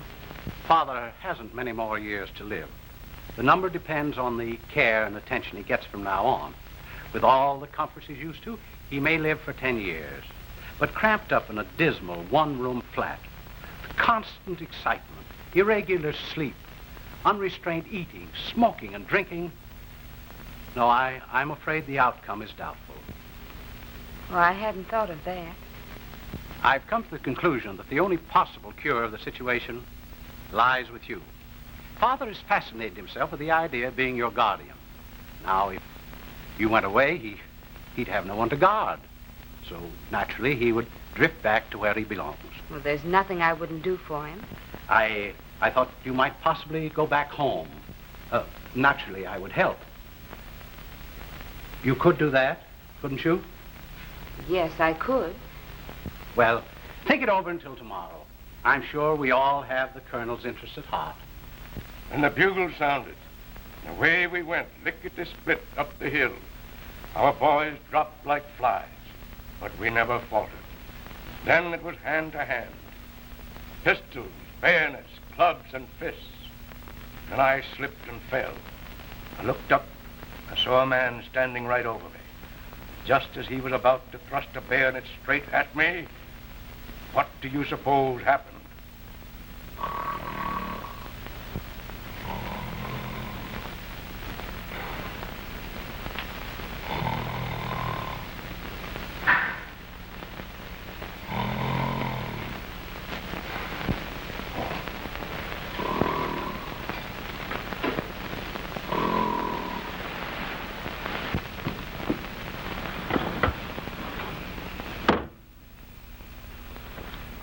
Father hasn't many more years to live. The number depends on the care and attention he gets from now on. With all the comforts he's used to, he may live for 10 years. But cramped up in a dismal one-room flat, with constant excitement, irregular sleep, unrestrained eating, smoking and drinking, no, I'm afraid the outcome is doubtful. Well, I hadn't thought of that. I've come to the conclusion that the only possible cure of the situation lies with you. Father has fascinated himself with the idea of being your guardian. Now, if you went away, he'd have no one to guard. So naturally, he would drift back to where he belongs. Well, there's nothing I wouldn't do for him. I thought you might possibly go back home. Naturally, I would help. You could do that, couldn't you? Yes, I could. Well, think it over until tomorrow. I'm sure we all have the Colonel's interest at heart. And the bugle sounded. And away we went, lickety-split up the hill. Our boys dropped like flies, but we never faltered. Then it was hand to hand. Pistols, bayonets, clubs, and fists. Then I slipped and fell. I looked up. I saw a man standing right over me. Just as he was about to thrust a bayonet straight at me, what do you suppose happened?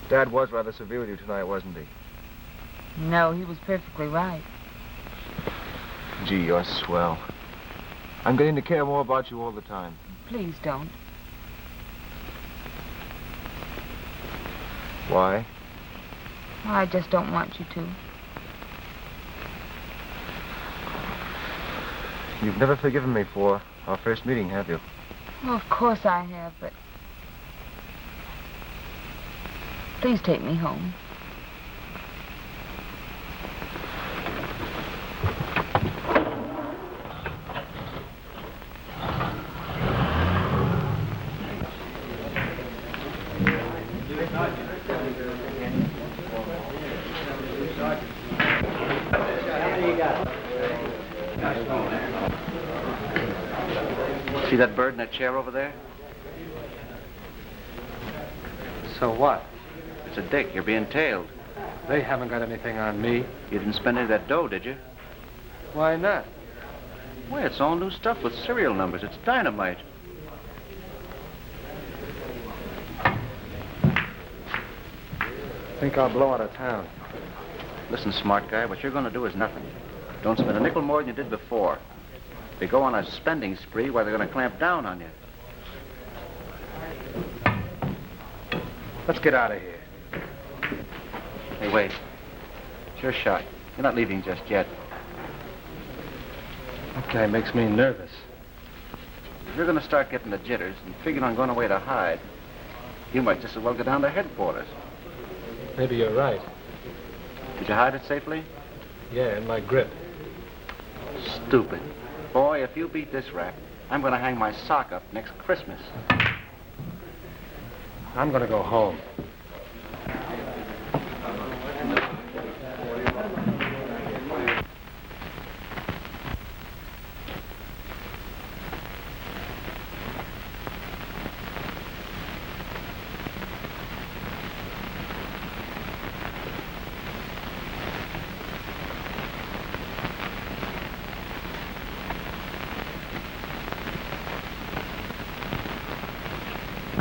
Dad was rather severe with you tonight, wasn't he? No, he was perfectly right. Gee, you're swell. I'm getting to care more about you all the time. Please don't. Why? I just don't want you to. You've never forgiven me for our first meeting, have you? Well, of course I have, but... Please take me home. See that bird in that chair over there? So what? It's a dick. You're being tailed. They haven't got anything on me. You didn't spend any of that dough, did you? Why not? Why, it's all new stuff with serial numbers. It's dynamite. Think I'll blow out of town. Listen, smart guy, what you're going to do is nothing. Don't spend a nickel more than you did before. If you go on a spending spree, why, they're going to clamp down on you. Let's get out of here. Hey, wait. It's your shot. You're not leaving just yet. That guy makes me nervous. If you're going to start getting the jitters and figuring on going away to hide, you might just as well go down to headquarters. Maybe you're right. Did you hide it safely? Yeah, in my grip. Stupid. Boy, if you beat this rap, I'm going to hang my sock up next Christmas. I'm going to go home.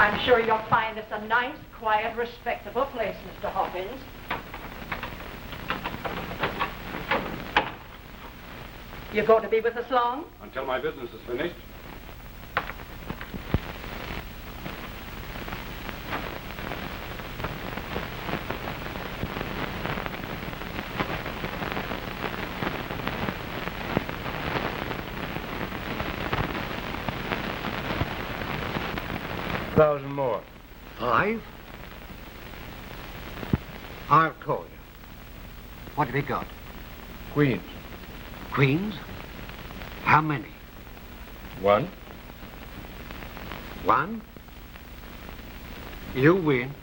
I'm sure you'll find this a nice, quiet, respectable place, Mr. Hawkins. You going to be with us long? Until my business is finished. $1,000 more. 5? I'll call you. What have you got? Queens. Queens? How many? 1. 1? You win.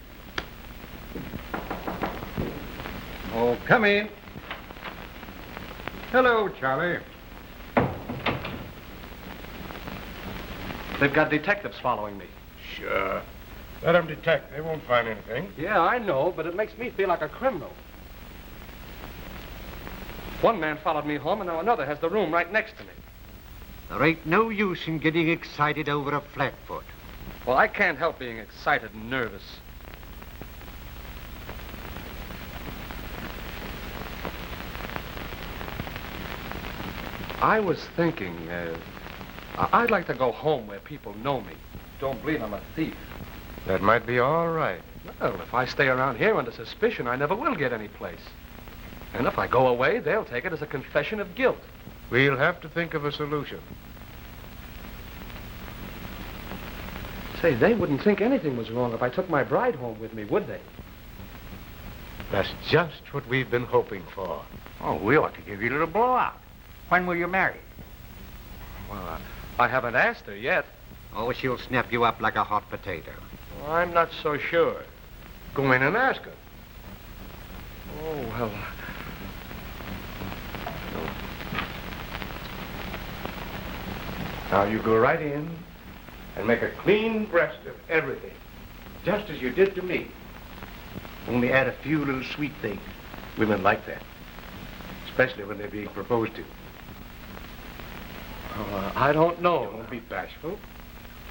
Oh, come in. Hello, Charlie. They've got detectives following me. Sure. Let them detect. They won't find anything. Yeah, I know, but it makes me feel like a criminal. One man followed me home, and now another has the room right next to me. There ain't no use in getting excited over a flatfoot. Well, I can't help being excited and nervous. I was thinking, I'd like to go home where people know me. Don't believe I'm a thief. That might be all right. Well, if I stay around here under suspicion, I never will get any place. And if I go away, they'll take it as a confession of guilt. We'll have to think of a solution. Say, they wouldn't think anything was wrong if I took my bride home with me, would they? That's just what we've been hoping for. Oh, we ought to give you a little blowout. When will you marry? Well, I haven't asked her yet. Oh, she'll snap you up like a hot potato. Well, I'm not so sure. Go in and ask her. Oh, well. Now, you go right in and make a clean breast of everything, just as you did to me. Only add a few little sweet things. Women like that, especially when they're being proposed to. I don't know. Don't be bashful.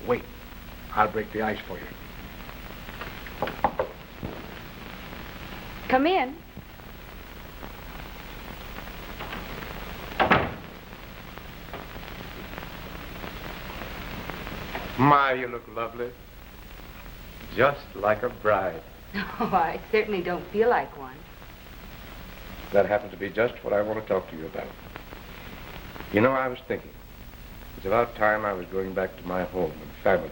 Wait. I'll break the ice for you. Come in. My, you look lovely. Just like a bride. Oh, I certainly don't feel like one. That happens to be just what I want to talk to you about. You know, I was thinking. It's about time I was going back to my home and family.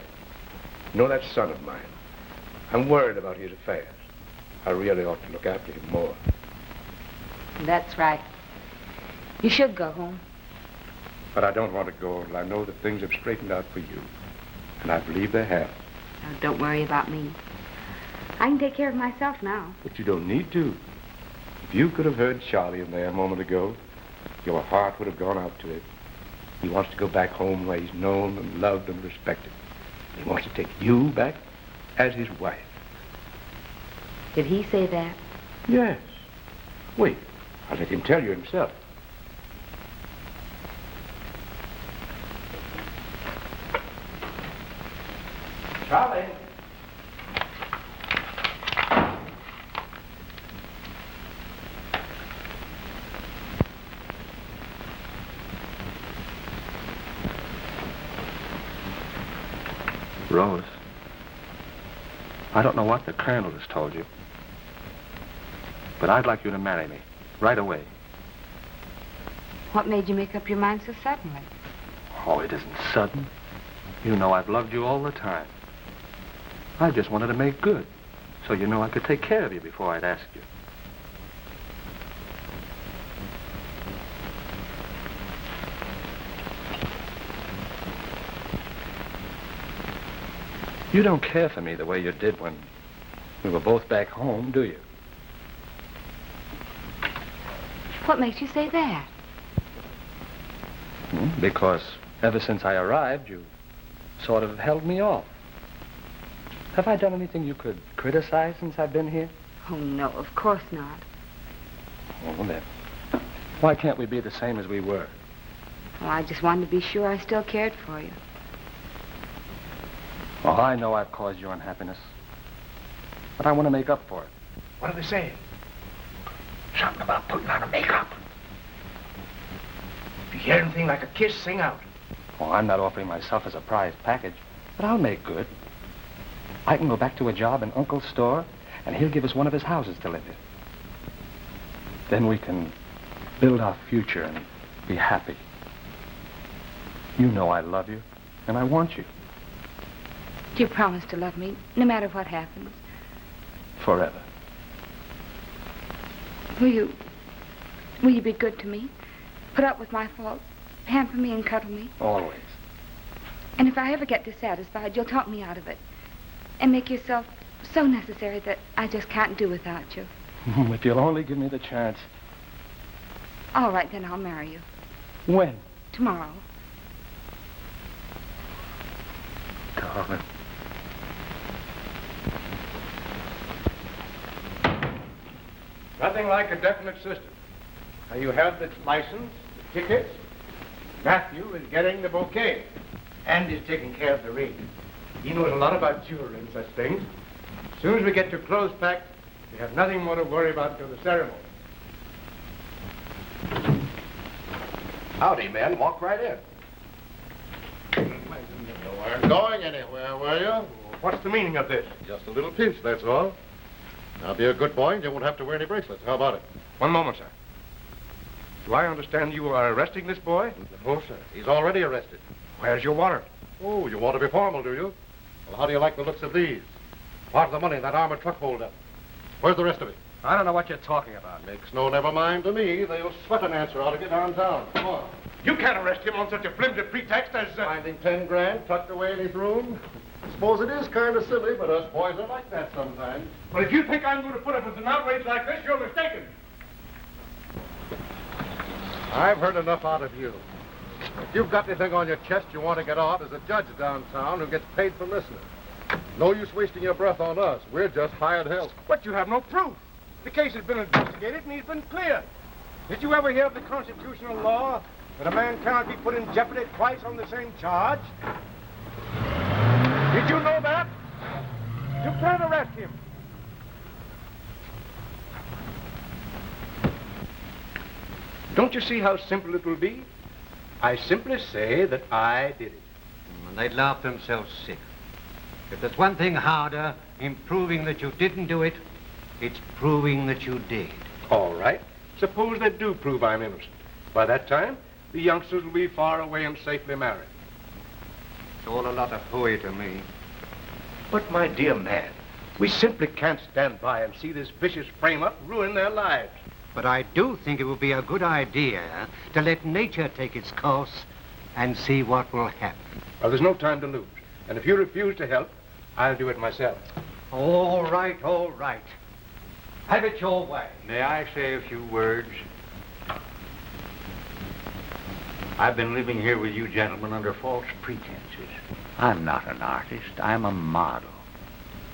You know that son of mine? I'm worried about his affairs. I really ought to look after him more. That's right. You should go home. But I don't want to go until I know that things have straightened out for you. And I believe they have. Oh, don't worry about me. I can take care of myself now. But you don't need to. If you could have heard Charlie in there a moment ago, your heart would have gone out to it. He wants to go back home where he's known and loved and respected. He wants to take you back as his wife. Did he say that? Yes. Wait, I'll let him tell you himself. Charlie. Rose, I don't know what the Colonel has told you, but I'd like you to marry me right away. What made you make up your mind so suddenly? Oh, it isn't sudden. You know I've loved you all the time. I just wanted to make good, so you know I could take care of you before I'd ask you. You don't care for me the way you did when we were both back home, do you? What makes you say that? Because ever since I arrived, you sort of held me off. Have I done anything you could criticize since I've been here? Oh, no, of course not. Well, then, why can't we be the same as we were? Well, I just wanted to be sure I still cared for you. Well, I know I've caused you unhappiness, but I want to make up for it. What are they saying? Something about putting on a makeup. If you hear anything like a kiss, sing out. Oh, I'm not offering myself as a prize package, but I'll make good. I can go back to a job in Uncle's store, and he'll give us one of his houses to live in. Then we can build our future and be happy. You know I love you, and I want you. Do you promise to love me, no matter what happens? Forever. Will you be good to me? Put up with my faults, pamper me and cuddle me? Always. And if I ever get dissatisfied, you'll talk me out of it. And make yourself so necessary that I just can't do without you. If you'll only give me the chance. All right, then I'll marry you. When? Tomorrow. Darling. Nothing like a definite system. Now you have the license, the tickets. Matthew is getting the bouquet. And is taking care of the ring. He knows a lot about jewelry and such things. As soon as we get your clothes packed, we have nothing more to worry about until the ceremony. Howdy, men. Walk right in. You weren't going anywhere, were you? What's the meaning of this? Just a little pinch, that's all. Now, be a good boy and you won't have to wear any bracelets. How about it? One moment, sir. Do I understand you are arresting this boy? No, sir. He's already arrested. Where's your warrant? Oh, you want to be formal, do you? Well, how do you like the looks of these? Part of the money in that armored truck holdup. Where's the rest of it? I don't know what you're talking about. Makes no never mind to me. They'll sweat an answer out of you downtown. Come on. You can't arrest him on such a flimsy pretext as... Finding 10 grand tucked away in his room? I suppose it is kind of silly, but us boys are like that sometimes. But if you think I'm going to put up with an outrage like this, you're mistaken. I've heard enough out of you. If you've got anything on your chest you want to get off, there's a judge downtown who gets paid for listening. No use wasting your breath on us. We're just hired help. But you have no proof. The case has been investigated and he's been cleared. Did you ever hear of the constitutional law that a man cannot be put in jeopardy twice on the same charge? Did you know that? You can't arrest him. Don't you see how simple it will be? I simply say that I did it. And they'd laugh themselves sick. If there's one thing harder in proving that you didn't do it, it's proving that you did. All right. Suppose they do prove I'm innocent. By that time, the youngsters will be far away and safely married. It's all a lot of hooey to me. But, my dear man, we simply can't stand by and see this vicious frame-up ruin their lives. But I do think it would be a good idea to let nature take its course and see what will happen. Well, there's no time to lose. And if you refuse to help, I'll do it myself. All right, all right. Have it your way. May I say a few words? I've been living here with you gentlemen under false pretenses. I'm not an artist. I'm a model.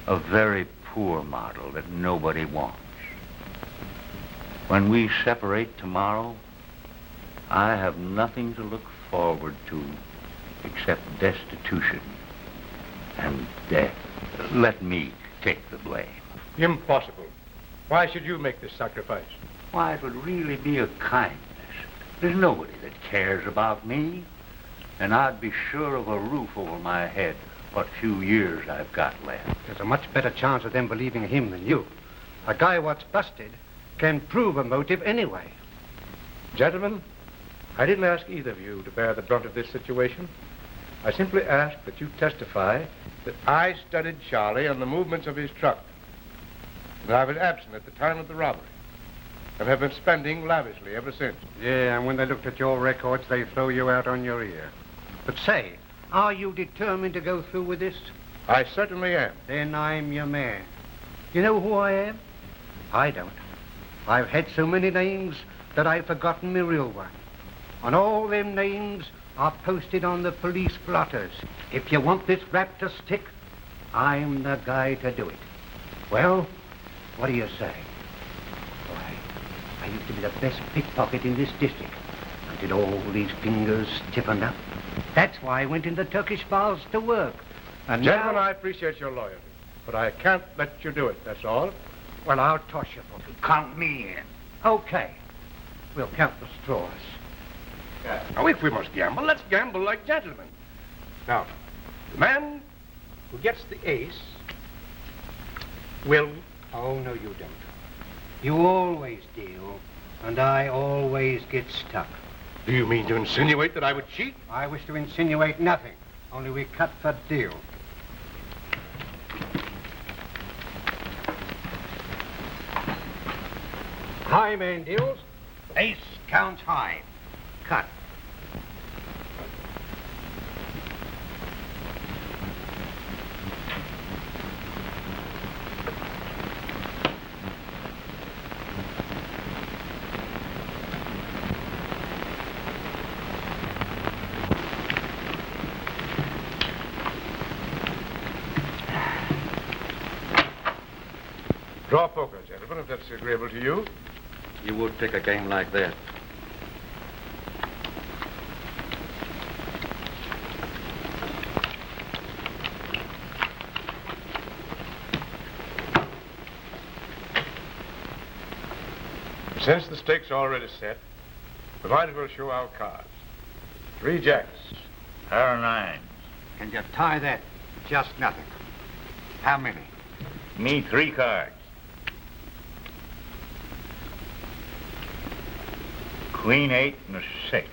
A very poor model that nobody wants. When we separate tomorrow, I have nothing to look forward to except destitution and death. Let me take the blame. Impossible. Why should you make this sacrifice? Why, it would really be a kindness. There's nobody that cares about me, and I'd be sure of a roof over my head what few years I've got left. There's a much better chance of them believing him than you. A guy what's busted can prove a motive anyway. Gentlemen, I didn't ask either of you to bear the brunt of this situation. I simply asked that you testify that I studied Charlie and the movements of his truck. And I was absent at the time of the robbery and have been spending lavishly ever since. Yeah, and when they looked at your records, they throw you out on your ear. But say, are you determined to go through with this? I certainly am. Then I'm your man. You know who I am? I don't. I've had so many names that I've forgotten my real one. And all them names are posted on the police blotters. If you want this rap to stick, I'm the guy to do it. Well, what do you say? Why, I used to be the best pickpocket in this district until all these fingers stiffened up. That's why I went into Turkish bars to work. And Gentlemen, now... I appreciate your loyalty, but I can't let you do it, that's all. Well, I'll toss you for it. Count me in. Okay. We'll count the straws. Now, if we must gamble, let's gamble like gentlemen. Now, the man who gets the ace will... Oh, no, you don't. You always deal, and I always get stuck. Do you mean to insinuate that I would cheat? I wish to insinuate nothing, only we cut the deal. High man deals. Ace counts high. Cut. Draw poker, gentlemen, if that's agreeable to you. You would take a game like that. Since the stakes are already set, we might as well show our cards. 3 jacks. Pair of 9s. Can you tie that? Just nothing. How many? Me 3 cards. Queen 8 and a 6.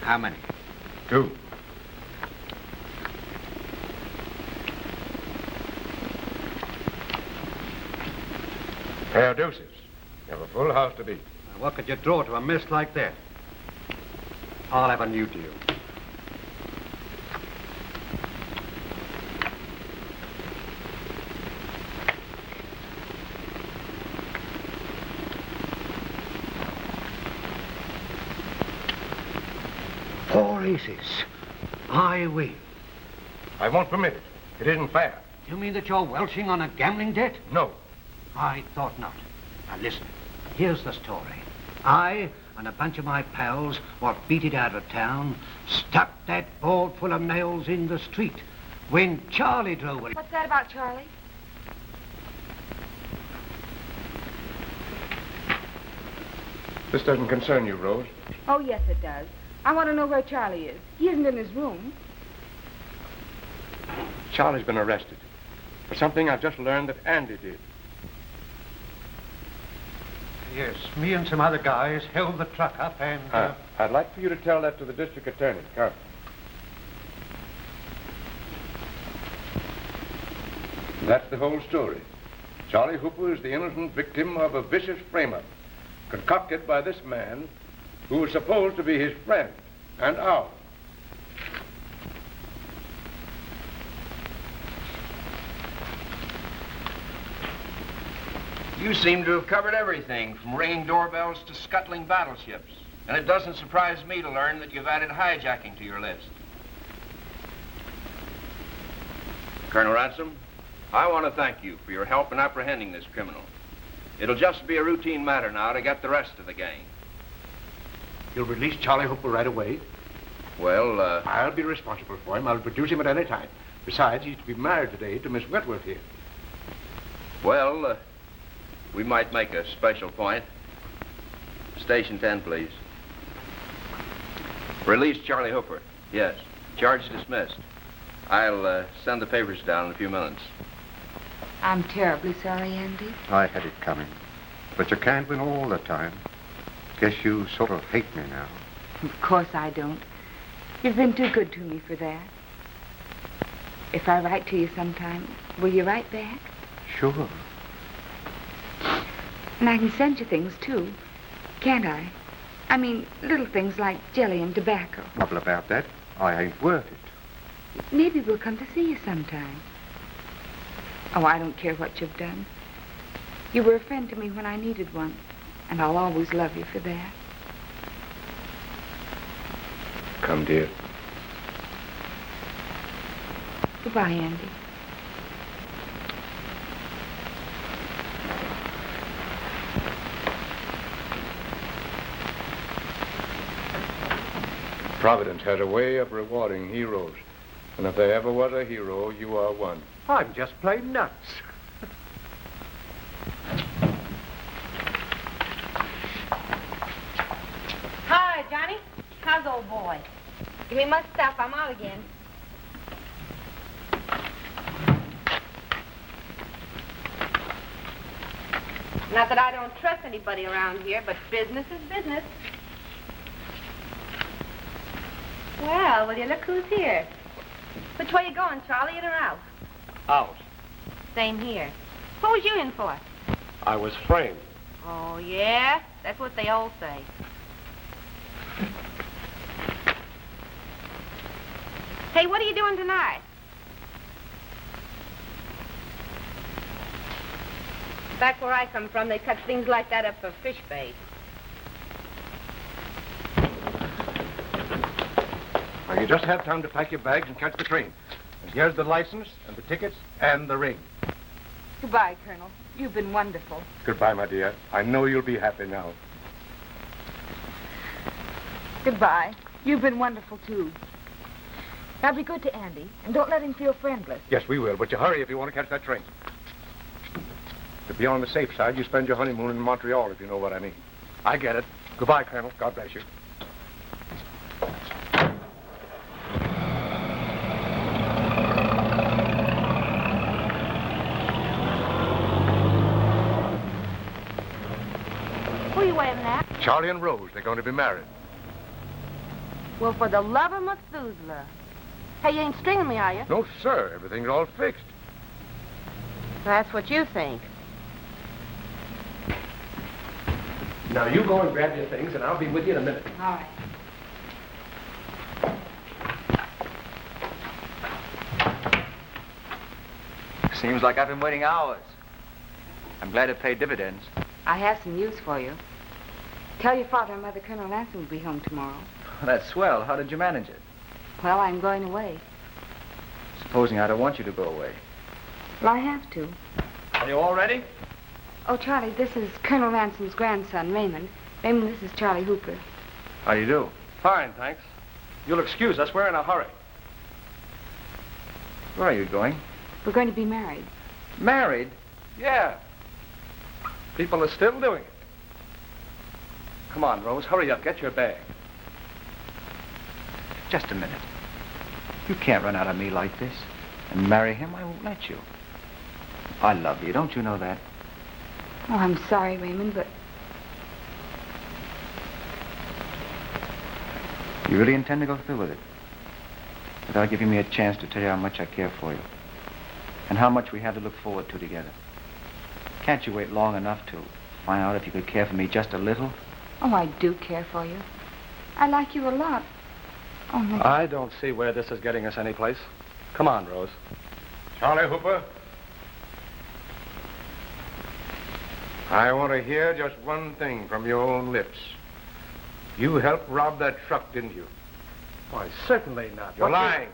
How many? 2. Pair of deuces. You have a full house to beat. Now, what could you draw to a mess like that? I'll have a new deal. Four aces. I win. I won't permit it. It isn't fair. You mean that you're welching on a gambling debt? No. I thought not. Now listen, here's the story. I and a bunch of my pals, what beat it out of town, stuck that board full of nails in the street when Charlie drove it. What's that about Charlie? This doesn't concern you, Rose. Oh, yes, it does. I want to know where Charlie is. He isn't in his room. Charlie's been arrested for something I've just learned that Andy did. Yes, me and some other guys held the truck up and... I'd like for you to tell that to the district attorney, Karl. That's the whole story. Charlie Hooper is the innocent victim of a vicious frame-up concocted by this man who was supposed to be his friend and ours. You seem to have covered everything, from ringing doorbells to scuttling battleships. And it doesn't surprise me to learn that you've added hijacking to your list. Colonel Ransome, I want to thank you for your help in apprehending this criminal. It'll just be a routine matter now to get the rest of the gang. You'll release Charlie Hooper right away? Well, I'll be responsible for him. I'll produce him at any time. Besides, he's to be married today to Miss Wentworth here. Well, we might make a special point. Station 10, please. Release Charlie Hooper. Yes. Charge dismissed. I'll send the papers down in a few minutes. I'm terribly sorry, Andy. I had it coming. But you can't win all the time. Guess you sort of hate me now. Of course I don't. You've been too good to me for that. If I write to you sometime, will you write back? Sure. And I can send you things, too. Can't I? I mean, little things like jelly and tobacco. Trouble about that. I ain't worth it. Maybe we'll come to see you sometime. Oh, I don't care what you've done. You were a friend to me when I needed one, and I'll always love you for that. Come, dear. Goodbye, Andy. Providence has a way of rewarding heroes. And if there ever was a hero, you are one. I'm just plain nuts. Hi, Johnny. How's old boy? Give me my stuff. I'm out again. Not that I don't trust anybody around here, but business is business. Well, will you look who's here? Which way you going, Charlie, in or out? Out. Same here. What was you in for? I was framed. Oh, yeah? That's what they all say. Hey, what are you doing tonight? Back where I come from, they cut things like that up for fish bait. Well, you just have time to pack your bags and catch the train. And here's the license and the tickets and the ring. Goodbye, Colonel. You've been wonderful. Goodbye, my dear. I know you'll be happy now. Goodbye. You've been wonderful, too. Now be good to Andy, and don't let him feel friendless. Yes, we will, but you hurry if you want to catch that train. Goodbye. be on the safe side, you spend your honeymoon in Montreal, if you know what I mean. I get it. Goodbye, Colonel. God bless you. Who are you waving at? Charlie and Rose, they're going to be married. Well, for the love of Methuselah. Hey, you ain't stringing me, are you? No, sir. Everything's all fixed. That's what you think. Now, you go and grab your things, and I'll be with you in a minute. All right. Seems like I've been waiting hours. I'm glad it paid dividends. I have some news for you. Tell your father and mother Colonel Ransome will be home tomorrow. That's swell. How did you manage it? Well, I'm going away. Supposing I don't want you to go away. Well, I have to. Are you all ready? Oh, Charlie, this is Colonel Ransome's grandson, Raymond. Raymond, this is Charlie Hooper. How do you do? Fine, thanks. You'll excuse us. We're in a hurry. Where are you going? We're going to be married. Married? Yeah. People are still doing it. Come on, Rose. Hurry up. Get your bag. Just a minute. You can't run out on me like this and marry him. I won't let you. I love you. Don't you know that? Oh, I'm sorry, Raymond, but You really intend to go through with it? Without giving me a chance to tell you how much I care for you. And how much we have to look forward to together. Can't you wait long enough to find out if you could care for me just a little? oh, I do care for you. I like you a lot. Oh, no. I don't see where this is getting us anyplace. Come on, Rose. Charlie Hooper. I want to hear just one thing from your own lips. You helped rob that truck, didn't you? Why, certainly not. You're lying.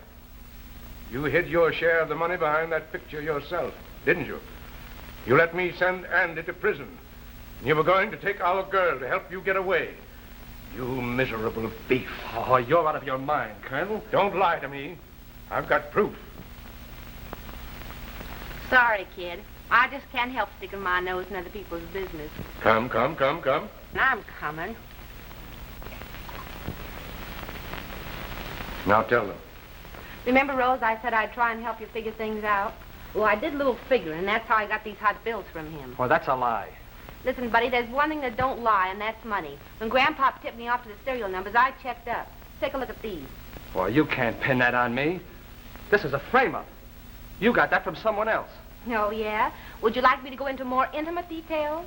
You hid your share of the money behind that picture yourself, didn't you? You let me send Andy to prison. And you were going to take our girl to help you get away. You miserable thief. Oh, you're out of your mind, Colonel. Don't lie to me. I've got proof. Sorry, kid. I just can't help sticking my nose in other people's business. Come. I'm coming. Now tell them. Remember, Rose, I said I'd try and help you figure things out? Well, I did a little figuring, and that's how I got these hot bills from him. Well, that's a lie. Listen, buddy, there's one thing that don't lie, and that's money. When Grandpa tipped me off to the serial numbers, I checked up. Take a look at these. Well, you can't pin that on me. This is a frame-up. You got that from someone else. Oh, yeah? Would you like me to go into more intimate details?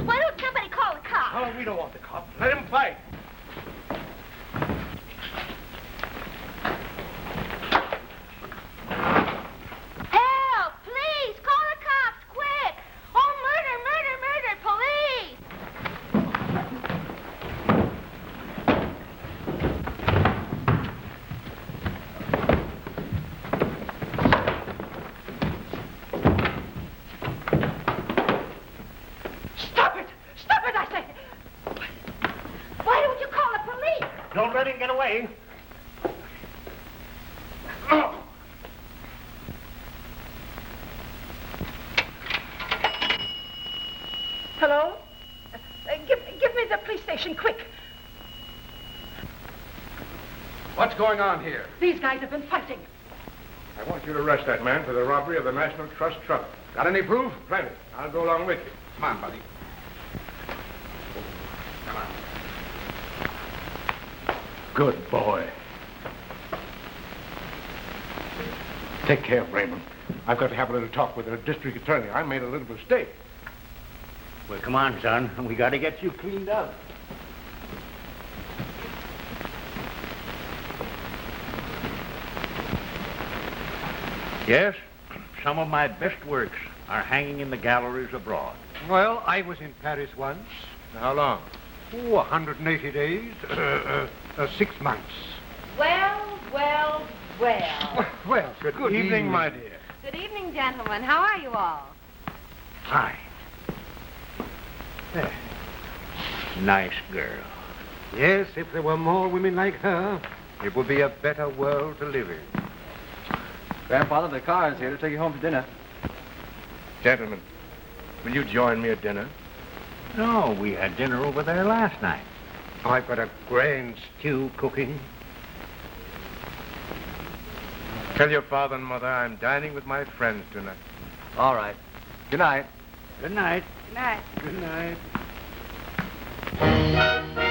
Why don't somebody call the cops? Oh, we don't want the cops. Let him fight. Help! Please! Call the cops! Quick! Oh, murder! Police! Stop it! Stop it, I say! Why don't you call the police? Don't let him get away. Hello? Give me the police station, quick. What's going on here? These guys have been fighting. I want you to arrest that man for the robbery of the National Trust truck. Got any proof? Plenty. I'll go along with you. Come on, buddy. Come on. Good boy. Take care of Raymond. I've got to have a little talk with the district attorney. I made a little mistake. Well, come on, son. We got to get you cleaned up. Yes, some of my best works are hanging in the galleries abroad. Well, I was in Paris once. How long? Oh, 180 days. 6 months. Well. Well, Good evening, my dear. Good evening, gentlemen. How are you all? Fine. Nice girl. Yes, if there were more women like her, it would be a better world to live in. Grandfather, the car is here to take you home to dinner. Gentlemen, will you join me at dinner? No, we had dinner over there last night. I've got a grand stew cooking. Tell your father and mother I'm dining with my friends tonight. All right. Good night. Good night. Good night. Good night.